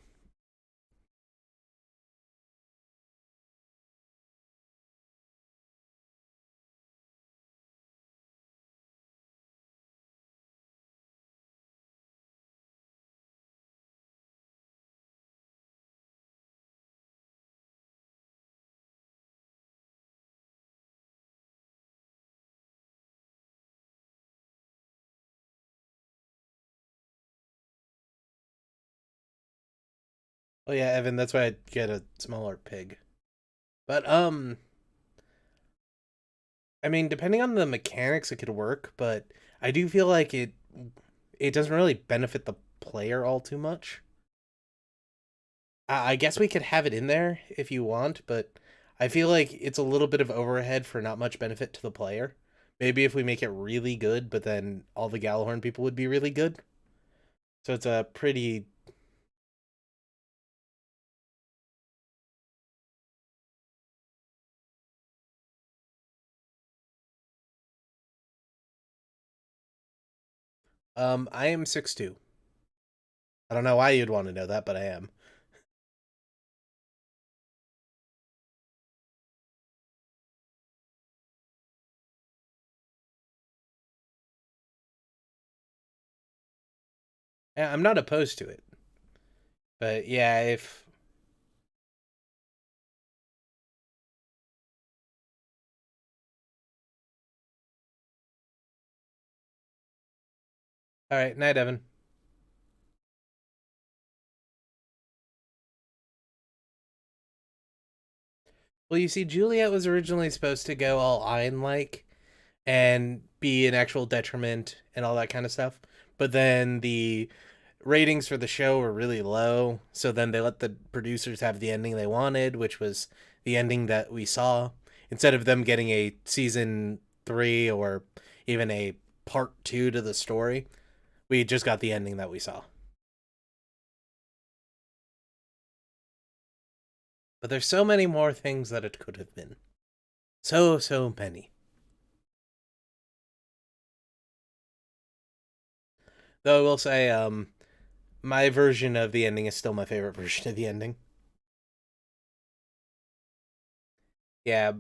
Oh yeah, Evan, that's why I'd get a smaller pig. But I mean, depending on the mechanics, it could work. But I do feel like it doesn't really benefit the player all too much. I guess we could have it in there if you want, but I feel like it's a little bit of overhead for not much benefit to the player. Maybe if we make it really good, but then all the Galahorn people would be really good. So it's a pretty. I am 6'2". I don't know why you'd want to know that, but I am. Yeah, I'm not opposed to it, but yeah, if all right, night, Evan. Well, you see, Juliet was originally supposed to go all Iron like and be an actual detriment and all that kind of stuff, but then the ratings for the show were really low, so then they let the producers have the ending they wanted, which was the ending that we saw, instead of them getting a season 3 or even a part 2 to the story. We just got the ending that we saw. But there's so many more things that it could have been. So many. Though I will say, my version of the ending is still my favorite version of the ending. Yeah.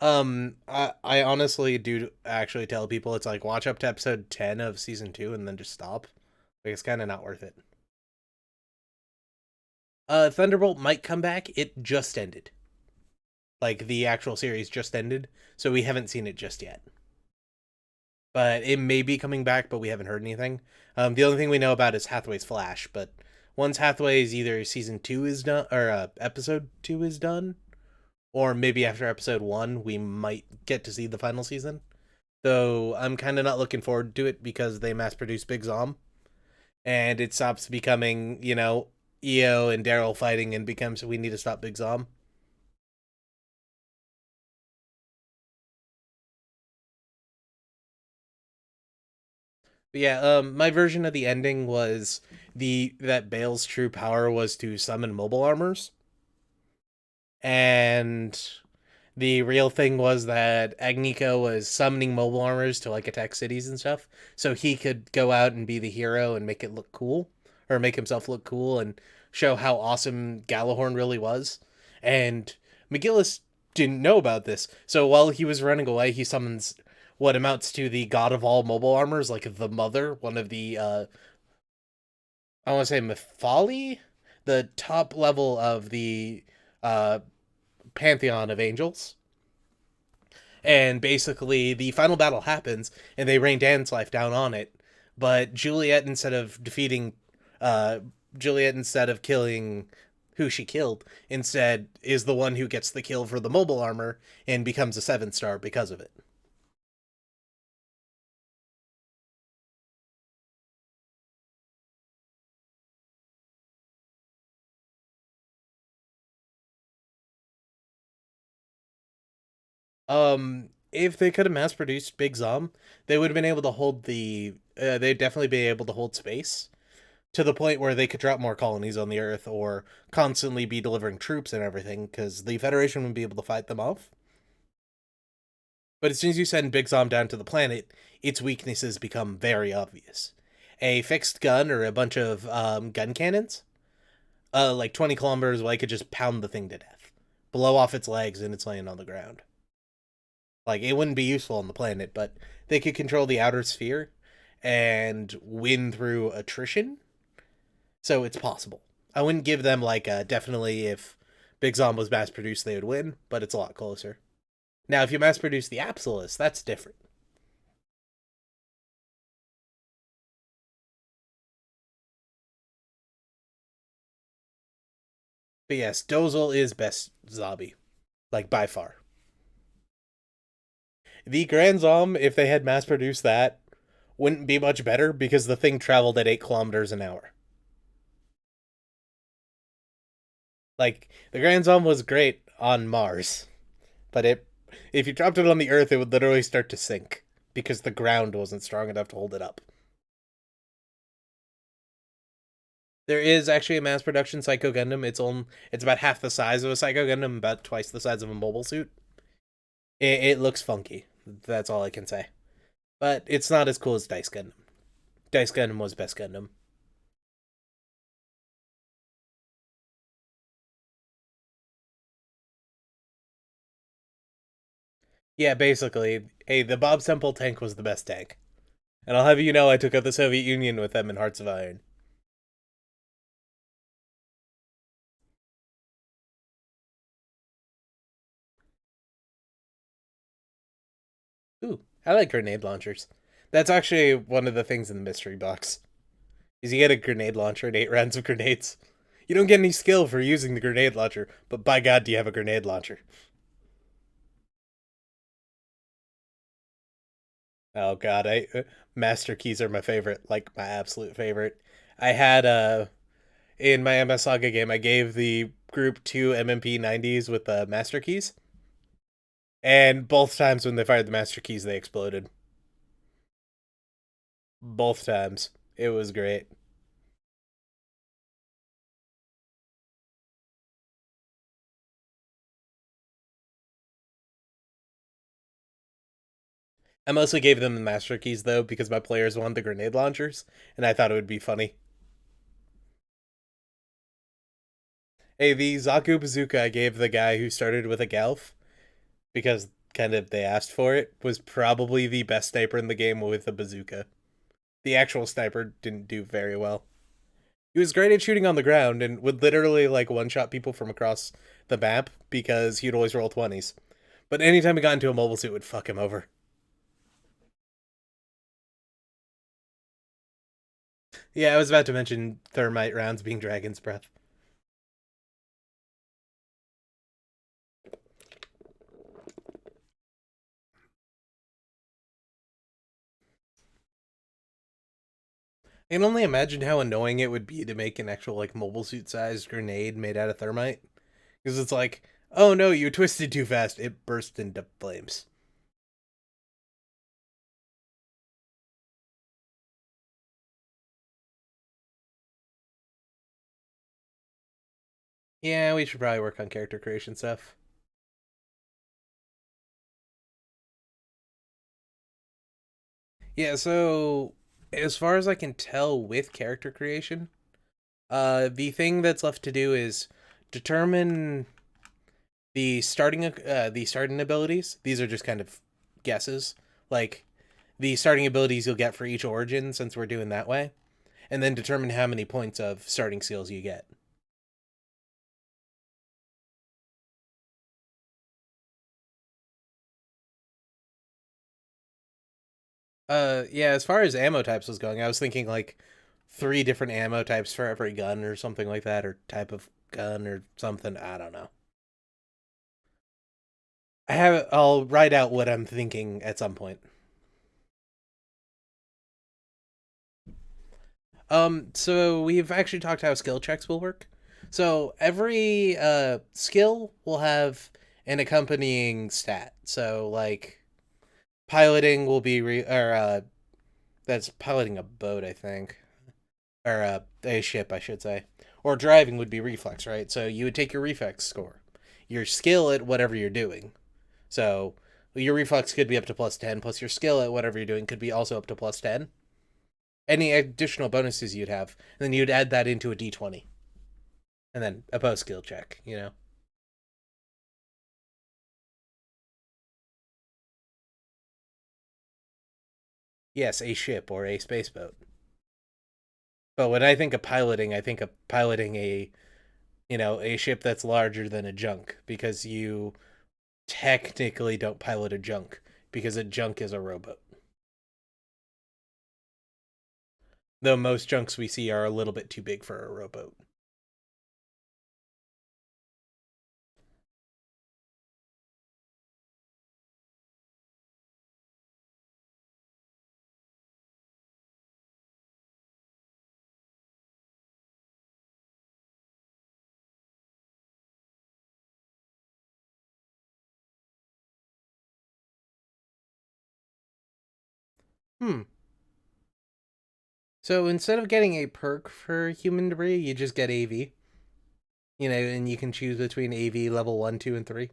I honestly do actually tell people it's like watch up to episode 10 of season 2 and then just stop. Like it's kind of not worth it. Thunderbolt might come back. It just ended. Like the actual series just ended, so we haven't seen it just yet. But it may be coming back, but we haven't heard anything. The only thing we know about is Hathaway's Flash, but once Hathaway's either season 2 is done or episode 2 is done, or maybe after episode 1 we might get to see the final season. Though I'm kind of not looking forward to it because they mass produce Big Zom and it stops becoming, EO and Daryl fighting and becomes we need to stop Big Zom. But yeah, my version of the ending was the that Bale's true power was to summon mobile armors, and the real thing was that Agnico was summoning mobile armors to like attack cities and stuff, so he could go out and be the hero and make it look cool, or make himself look cool and show how awesome Galahorn really was. And McGillis didn't know about this, so while he was running away, he summons what amounts to the god of all mobile armors, like the Mother, one of the I want to say Mephala, the top level of the uh, pantheon of angels. And basically, the final battle happens, and they rain dance life down on it. But Juliet, instead of defeating, uh, Juliet, instead of killing who she killed, instead is the one who gets the kill for the mobile armor and becomes a 7-star because of it. If they could have mass produced Big Zom, they would have been able to hold the. They'd definitely be able to hold space to the point where they could drop more colonies on the Earth or constantly be delivering troops and everything, because the Federation wouldn't be able to fight them off. But as soon as you send Big Zom down to the planet, its weaknesses become very obvious. A fixed gun or a bunch of gun cannons, like 20 kilometers away, could just pound the thing to death, blow off its legs, and it's laying on the ground. Like, it wouldn't be useful on the planet, but they could control the outer sphere and win through attrition. So it's possible. I wouldn't give them like a definitely if Big Zom was mass produced they would win, but it's a lot closer. Now if you mass produce the Absolus, that's different. But yes, Dozel is best zombie, like by far. The Grand Zom, if they had mass produced that, wouldn't be much better because the thing traveled at 8 kilometers an hour. Like the Grand Zom was great on Mars, but it if you dropped it on the Earth, it would literally start to sink because the ground wasn't strong enough to hold it up. There is actually a mass production Psycho Gundam. It's about half the size of a Psycho Gundam, about twice the size of a mobile suit. It looks funky. That's all I can say. But it's not as cool as Dice Gundam. Dice Gundam was best Gundam. Yeah, basically, hey, the Bob Semple tank was the best tank. And I'll have you know I took out the Soviet Union with them in Hearts of Iron. Ooh, I like grenade launchers. That's actually one of the things in the mystery box. Is you get a grenade launcher and 8 rounds of grenades. You don't get any skill for using the grenade launcher, but by God, do you have a grenade launcher? Oh God, I master keys are my favorite, like my absolute favorite. I had in my MS Saga game, I gave the group two MMP 90s with master keys, and both times when they fired the master keys, they exploded. Both times, it was great. I mostly gave them the master keys though because my players wanted the grenade launchers, and I thought it would be funny. Hey, the Zaku bazooka I gave the guy who started with a Gelf because kind of they asked for it was probably the best sniper in the game with a bazooka. The actual sniper didn't do very well. He was great at shooting on the ground and would literally like one shot people from across the map because he'd always roll 20s. But anytime he got into a mobile suit, it would fuck him over. Yeah, I was about to mention thermite rounds being Dragon's Breath. I can only imagine how annoying it would be to make an actual like mobile suit sized grenade made out of thermite. Because it's like, oh no, you twisted too fast. It burst into flames. Yeah, we should probably work on character creation stuff. Yeah, so as far as I can tell with character creation, the thing that's left to do is determine the starting abilities. These are just kind of guesses, like the starting abilities you'll get for each origin, since we're doing that way, and then determine how many points of starting skills you get. Yeah, as far as ammo types was going, I was thinking like 3 different ammo types for every gun or something like that, or type of gun or something. I don't know. I'll write out what I'm thinking at some point. So we've actually talked how skill checks will work. So every skill will have an accompanying stat. So like piloting will be or that's piloting a boat, I think, or a ship, I should say. Or driving would be reflex, right? So you would take your reflex score, your skill at whatever you're doing. So your reflex could be up to +10, plus your skill at whatever you're doing could be also up to +10. Any additional bonuses you'd have, and then you'd add that into a d20, and then a post skill check. Yes, a ship or a spaceboat. But when I think of piloting, I think of piloting a ship that's larger than a junk because you technically don't pilot a junk because a junk is a rowboat. Though most junks we see are a little bit too big for a rowboat. Hmm. So instead of getting a perk for human debris, you just get AV. And you can choose between AV level 1, 2, and 3.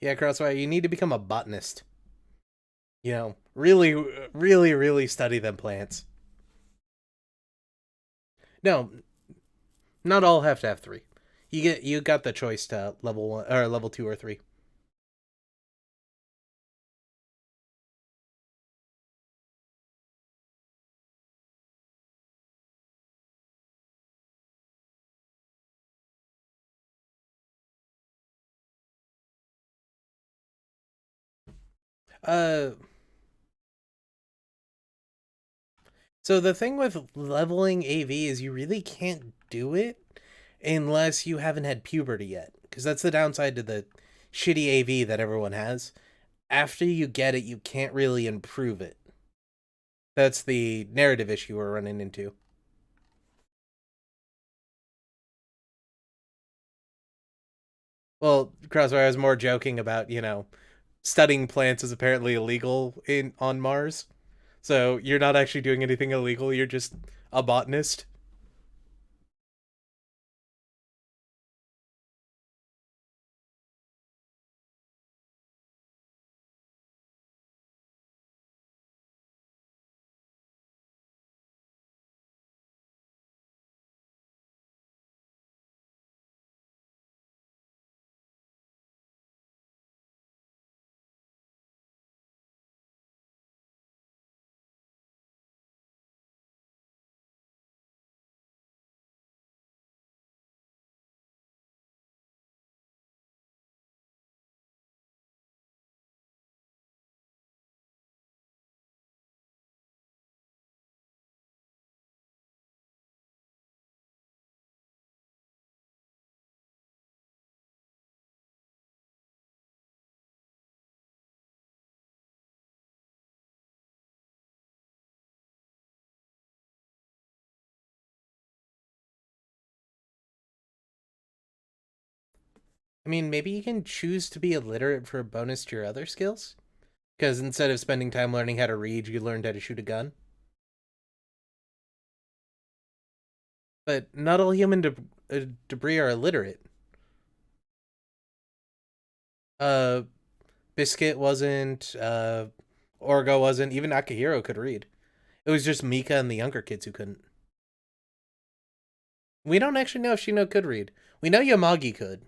Yeah, Crossfire, you need to become a botanist. Really, really, really study them plants. No, not all have to have three. You got the choice to level one or level two or three. Uh, so the thing with leveling AV is you really can't do it unless you haven't had puberty yet, because that's the downside to the shitty AV that everyone has. After you get it, you can't really improve it. That's the narrative issue we're running into. Well, Crossfire, I was more joking about, studying plants is apparently illegal in on Mars. So you're not actually doing anything illegal, you're just a botanist. I mean, maybe you can choose to be illiterate for a bonus to your other skills? Because instead of spending time learning how to read, you learned how to shoot a gun. But not all human debris are illiterate. Uh, Biscuit wasn't, Orgo wasn't, even Akihiro could read. It was just Mika and the younger kids who couldn't. We don't actually know if Shino could read. We know Yamagi could.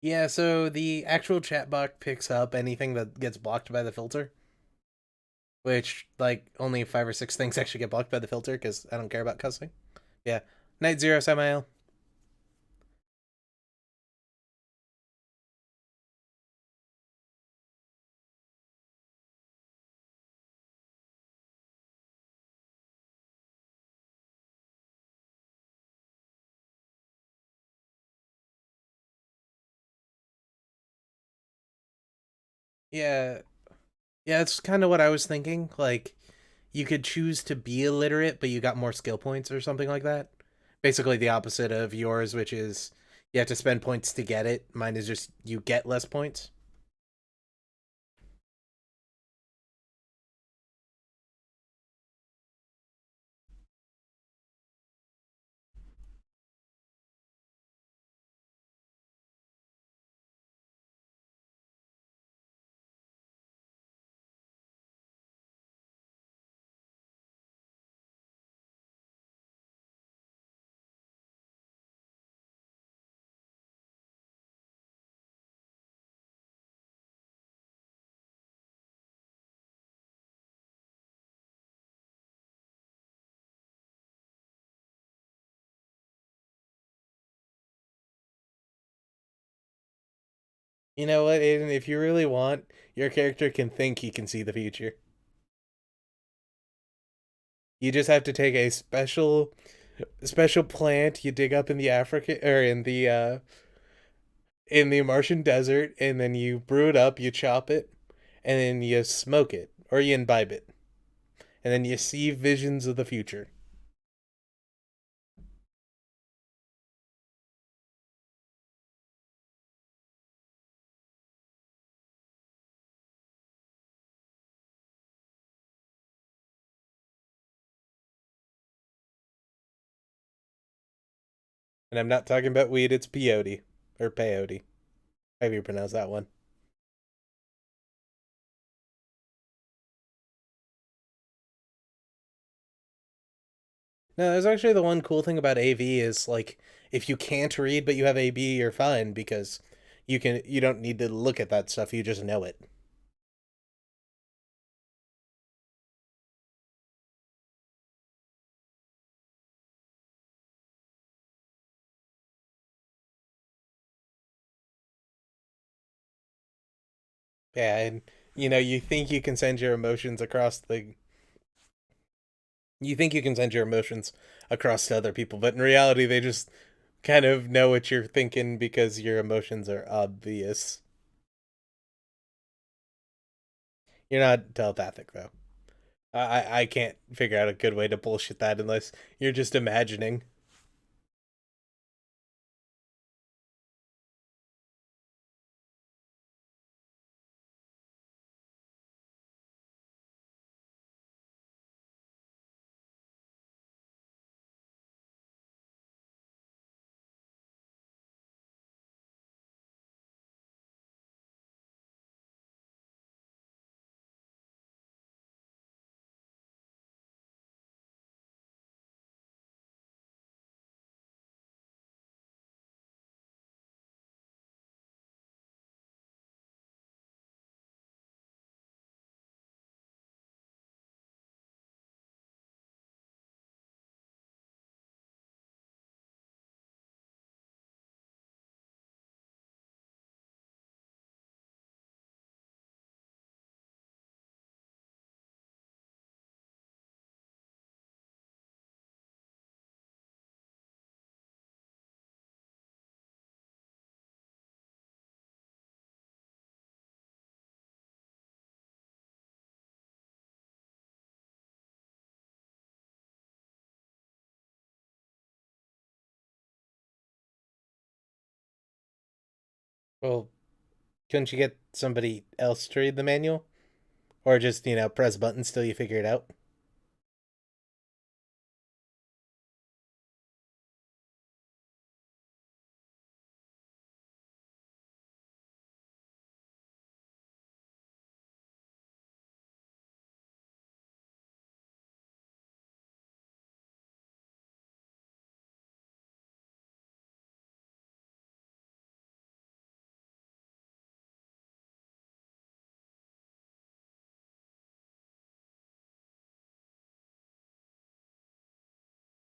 Yeah, so the actual chat box picks up anything that gets blocked by the filter, which, like, only five or six things actually get blocked by the filter because I don't care about cussing. Yeah. Night Zero Samael. Yeah. Yeah, that's kind of what I was thinking. Like, you could choose to be illiterate, but you got more skill points or something like that. Basically, the opposite of yours, which is you have to spend points to get it. Mine is just you get less points. You know what, Aiden? If you really want, your character can think he can see the future. You just have to take a special plant you dig up in the Africa or in the Martian desert, and then you brew it up, you chop it, and then you smoke it or you imbibe it, and then you see visions of the future. And I'm not talking about weed; it's peyote or peyote. How do you pronounce that one? No, there's actually the one cool thing about AV is like if you can't read but you have AB, you're fine because you don't need to look at that stuff. You just know it. Yeah, and you think you can send your emotions across the you think you can send your emotions across to other people, but in reality they just kind of know what you're thinking because your emotions are obvious. You're not telepathic though. I can't figure out a good way to bullshit that unless you're just imagining. Well, couldn't you get somebody else to read the manual? Or just, press buttons till you figure it out?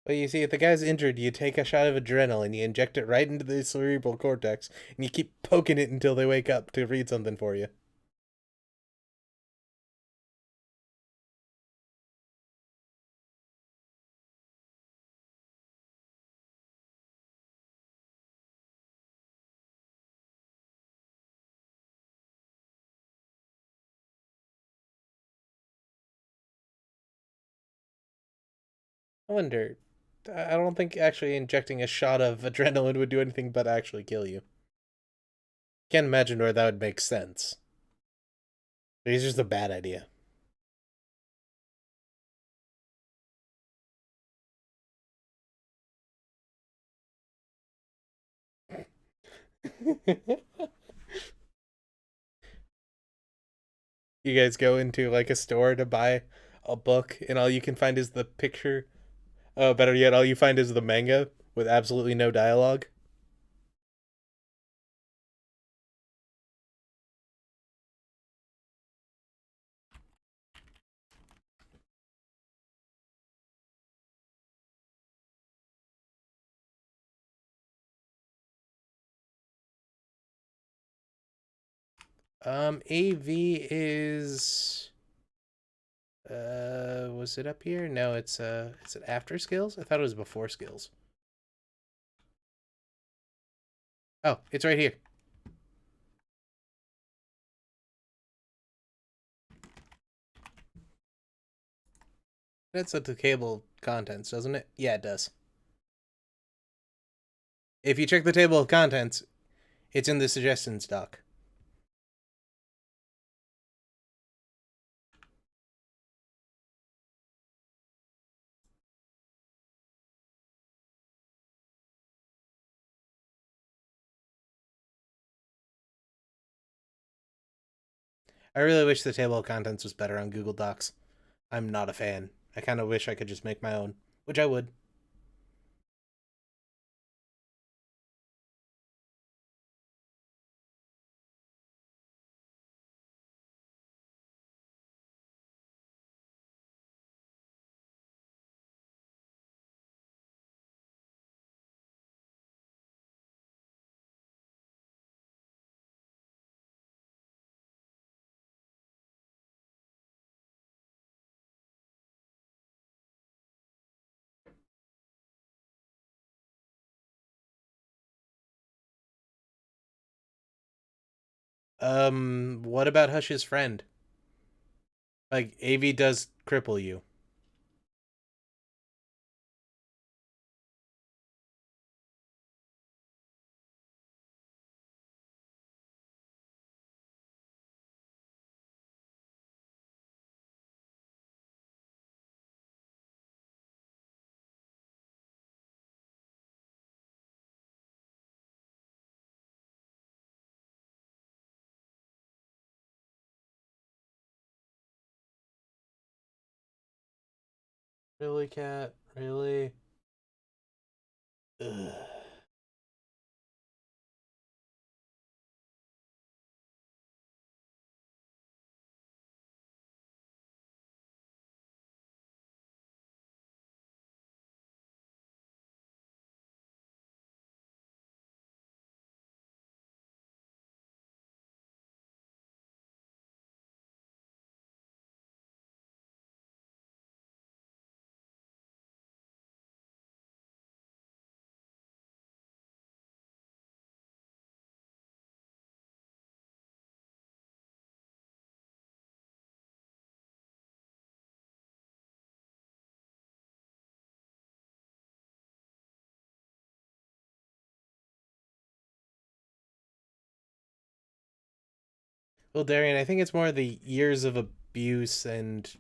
Well, you see, if the guy's injured, you take a shot of adrenaline, you inject it right into the cerebral cortex, and you keep poking it until they wake up to read something for you. I wonder. I don't think actually injecting a shot of adrenaline would do anything but actually kill you. Can't imagine where that would make sense. It's just a bad idea. You guys go into like a store to buy a book, and all you can find is the picture. Oh, better yet, all you find is the manga with absolutely no dialogue. AV is was it up here? No, it's is it after skills? I thought it was before skills. Oh, it's right here. That's at the table of contents, doesn't it? Yeah, it does. If you check the table of contents, it's in the suggestions doc. I really wish the table of contents was better on Google Docs. I'm not a fan. I kind of wish I could just make my own, which I would. What about Hush's friend? Like, AV does cripple you. Really, cat? Really? Ugh. Well, Darian, I think it's more the years of abuse and,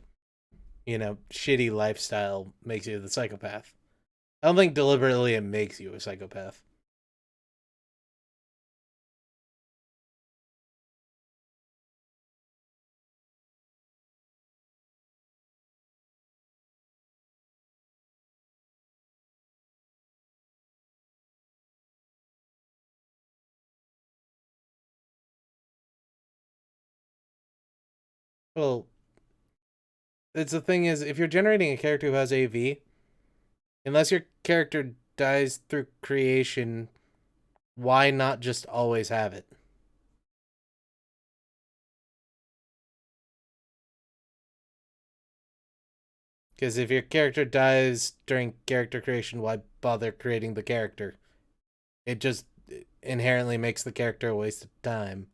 shitty lifestyle makes you the psychopath. I don't think deliberately it makes you a psychopath. Well, it's the thing is, if you're generating a character who has AV, unless your character dies through creation, why not just always have it? Because if your character dies during character creation, why bother creating the character? It just inherently makes the character a waste of time.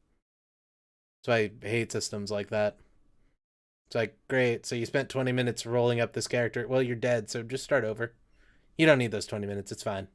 So I hate systems like that. It's like, great, so you spent 20 minutes rolling up this character. Well, you're dead, so just start over. You don't need those 20 minutes, it's fine.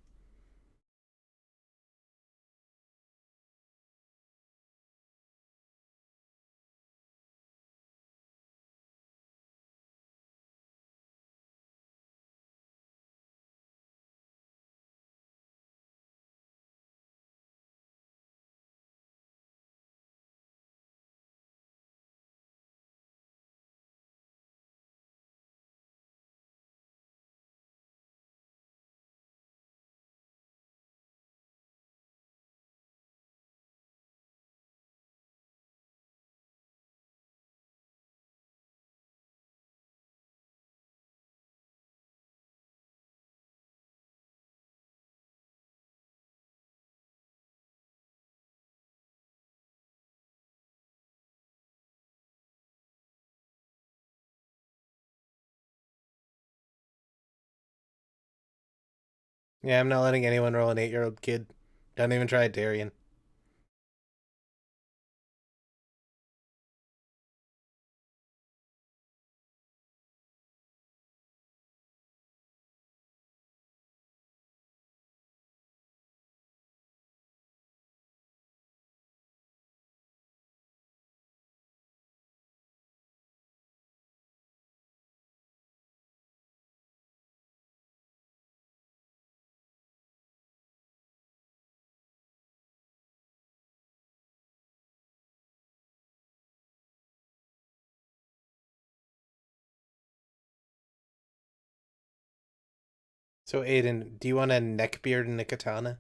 Yeah, I'm not letting anyone roll an 8-year-old kid. Don't even try it, Darian. So, Aiden, do you want a neckbeard and a katana?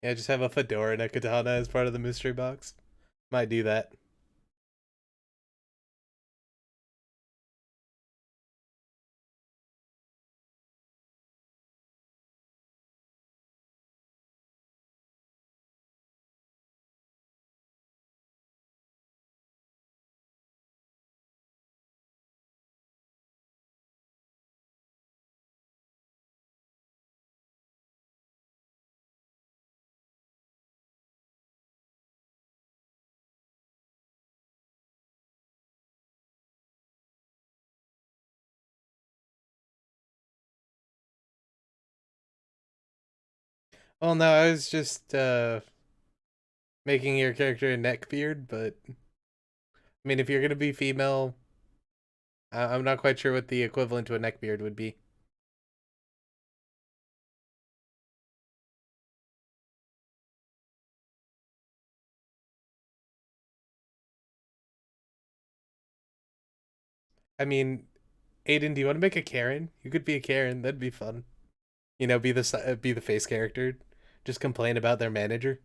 Yeah, just have a fedora and a katana as part of the mystery box. Might do that. Well, no, I was just making your character a neckbeard, but I mean, if you're gonna be female, I'm not quite sure what the equivalent to a neckbeard would be. I mean, Aiden, do you want to make a Karen? You could be a Karen. That'd be fun. Be the face character. Just complain about their manager.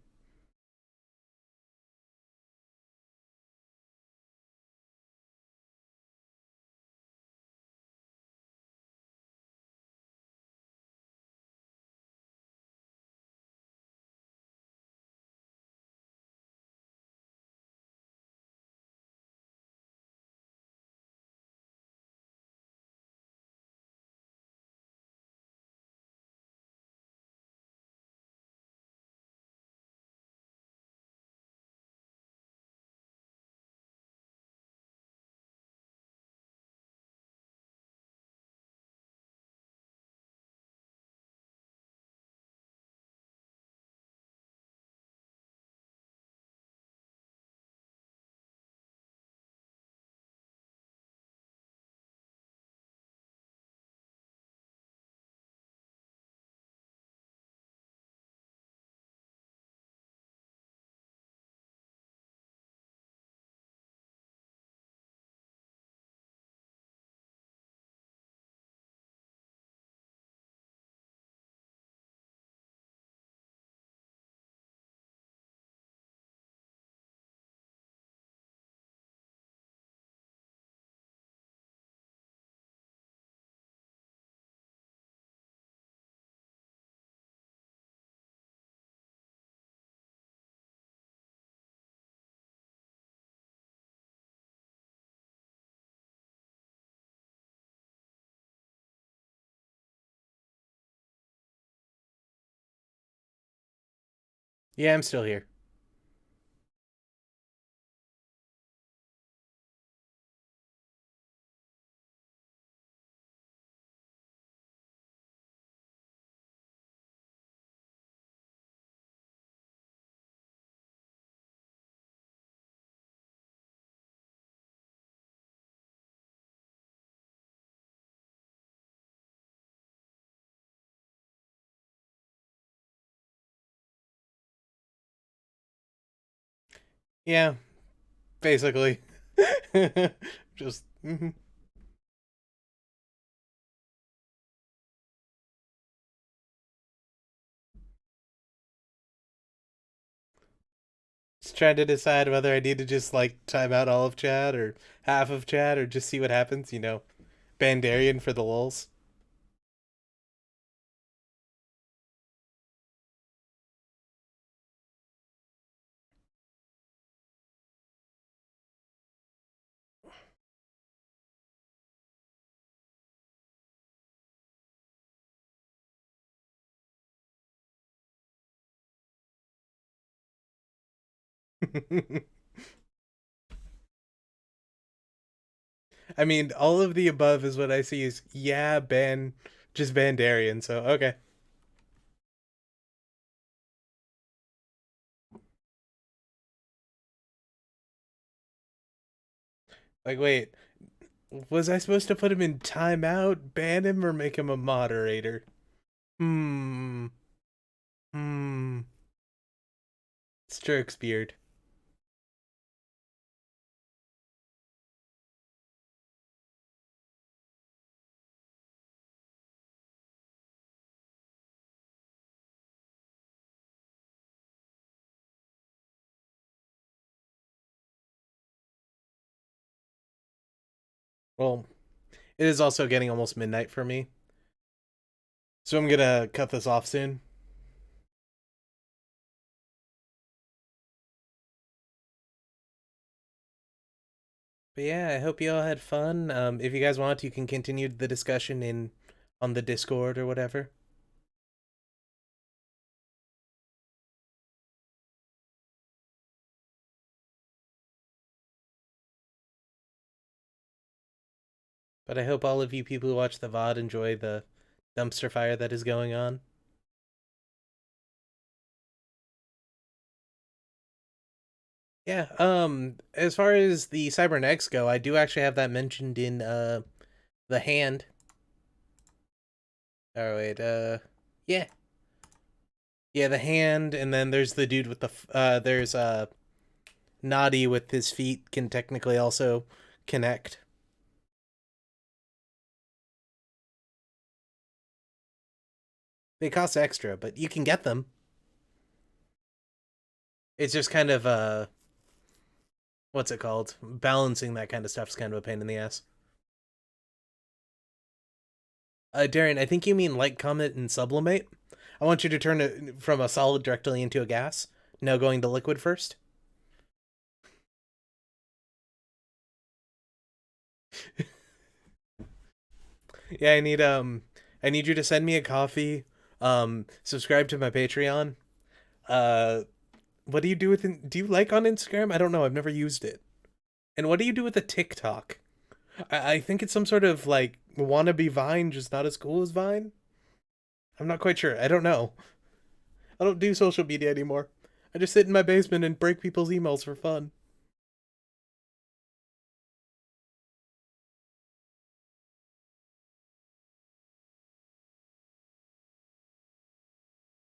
Yeah, I'm still here. Yeah, basically. Just just trying to decide whether I need to just like time out all of chat or half of chat or just see what happens. Bandarian for the lulz. I mean, all of the above is what I see is yeah, ban, just ban Darien. So okay. Like, wait, was I supposed to put him in timeout, ban him, or make him a moderator? Hmm. Hmm. Strokes beard. Well, it is also getting almost midnight for me, so I'm gonna cut this off soon. But yeah, I hope you all had fun. If you guys want, you can continue the discussion in on the Discord or whatever. But I hope all of you people who watch the VOD enjoy the dumpster fire that is going on. Yeah, as far as the cybernetics go, I do actually have that mentioned in the hand. Oh wait, yeah. Yeah, the hand, and then there's the dude with the there's Naughty with his feet can technically also connect. They cost extra, but you can get them. It's just kind of what's it called? Balancing that kind of stuff is kind of a pain in the ass. Darren, I think you mean light comet and sublimate. I want you to turn it from a solid directly into a gas. No, going to liquid first. Yeah, I need you to send me a coffee. Subscribe to my Patreon. Uh, what do you do with? Do you like on Instagram? I don't know. I've never used it. And what do you do with a TikTok? I think it's some sort of like wannabe Vine, just not as cool as Vine. I'm not quite sure. I don't know. I don't do social media anymore. I just sit in my basement and break people's emails for fun.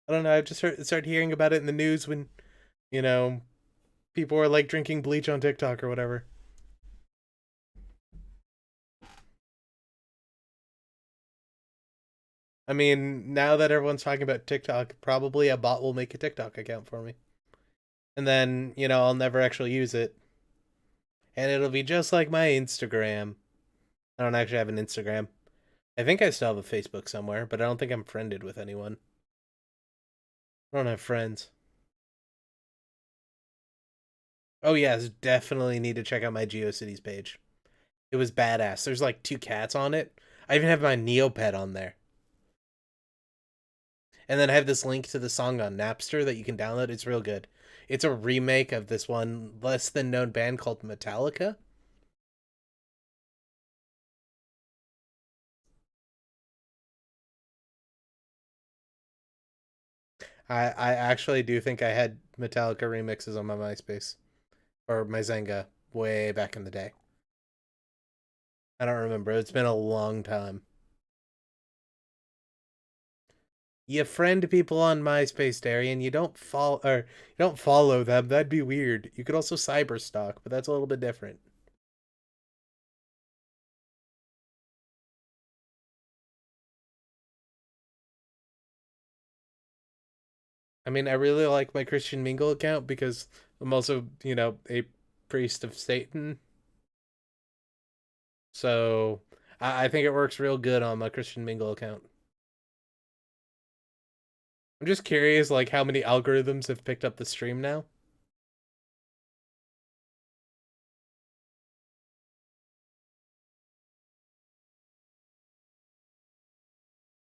I don't know. I just started hearing about it in the news when, you know, people were like drinking bleach on TikTok or whatever. I mean, now that everyone's talking about TikTok, probably a bot will make a TikTok account for me. And then, I'll never actually use it. And it'll be just like my Instagram. I don't actually have an Instagram. I think I still have a Facebook somewhere, but I don't think I'm friended with anyone. I don't have friends. Oh, yes, definitely need to check out my GeoCities page. It was badass. There's like two cats on it. I even have my Neopet on there. And then I have this link to the song on Napster that you can download. It's real good. It's a remake of this one less than known band called Metallica. I actually do think I had Metallica remixes on my MySpace or my Zynga way back in the day. I don't remember. It's been a long time. You friend people on MySpace, Darian. You don't follow them. That'd be weird. You could also cyberstalk, but that's a little bit different. I mean, I really like my Christian Mingle account because I'm also, a priest of Satan. So I think it works real good on my Christian Mingle account. I'm just curious, like, how many algorithms have picked up the stream now.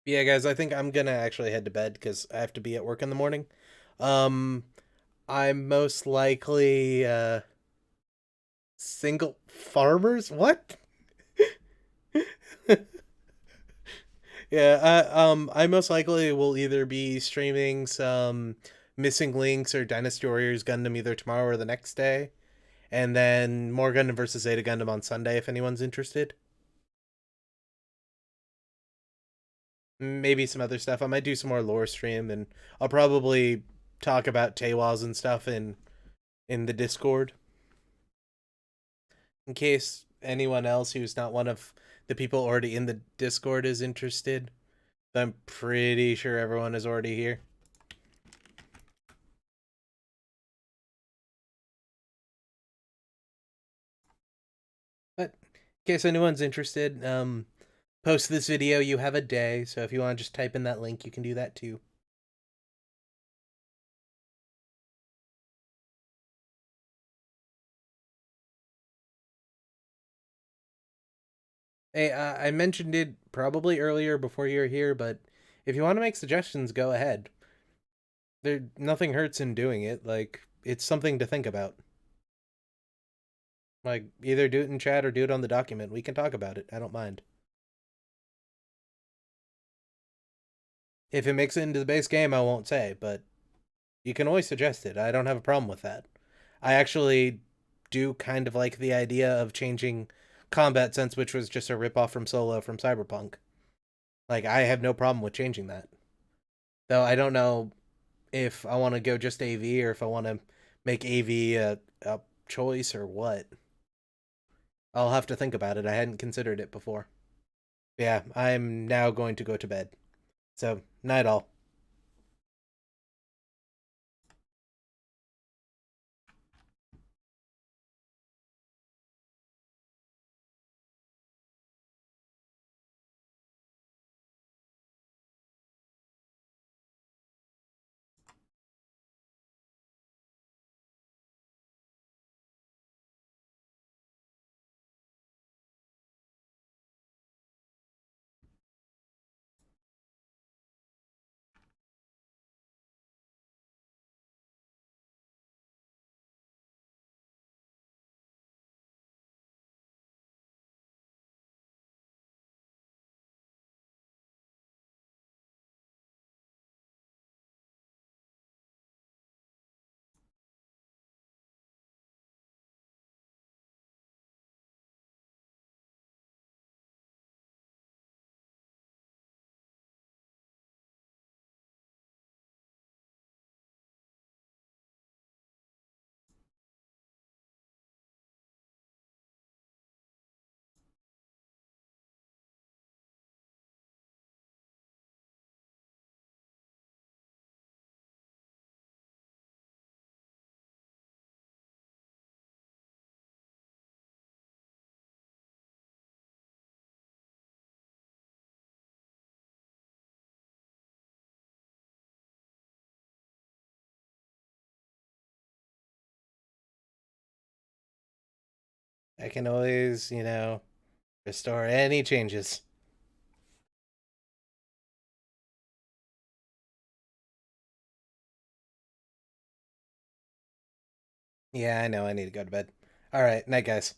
Yeah, guys, I think I'm gonna actually head to bed because I have to be at work in the morning. Um, I'm most likely single farmers. What? Yeah, I most likely will either be streaming some Missing Links or Dynasty Warriors Gundam either tomorrow or the next day, and then more Gundam versus Zeta Gundam on Sunday if anyone's interested. Maybe some other stuff. I might do some more lore stream, and I'll probably talk about Tewas and stuff in the Discord in case anyone else who's not one of the people already in the Discord is interested. I'm pretty sure everyone is already here. But in case anyone's interested, post this video. You have a day, so if you want to just type in that link, you can do that too. Hey, I mentioned it probably earlier before you were here, but if you want to make suggestions, go ahead. There, nothing hurts in doing it. Like, it's something to think about. Like, either do it in chat or do it on the document. We can talk about it. I don't mind. If it makes it into the base game, I won't say, but you can always suggest it. I don't have a problem with that. I actually do kind of like the idea of changing combat sense, which was just a ripoff from Solo from Cyberpunk. Like, I have no problem with changing that. Though I don't know if I want to go just AV or if I want to make AV a choice or what. I'll have to think about it. I hadn't considered it before. Yeah, I'm now going to go to bed. So, night all. I can always, restore any changes. Yeah, I know I need to go to bed. All right, night, guys.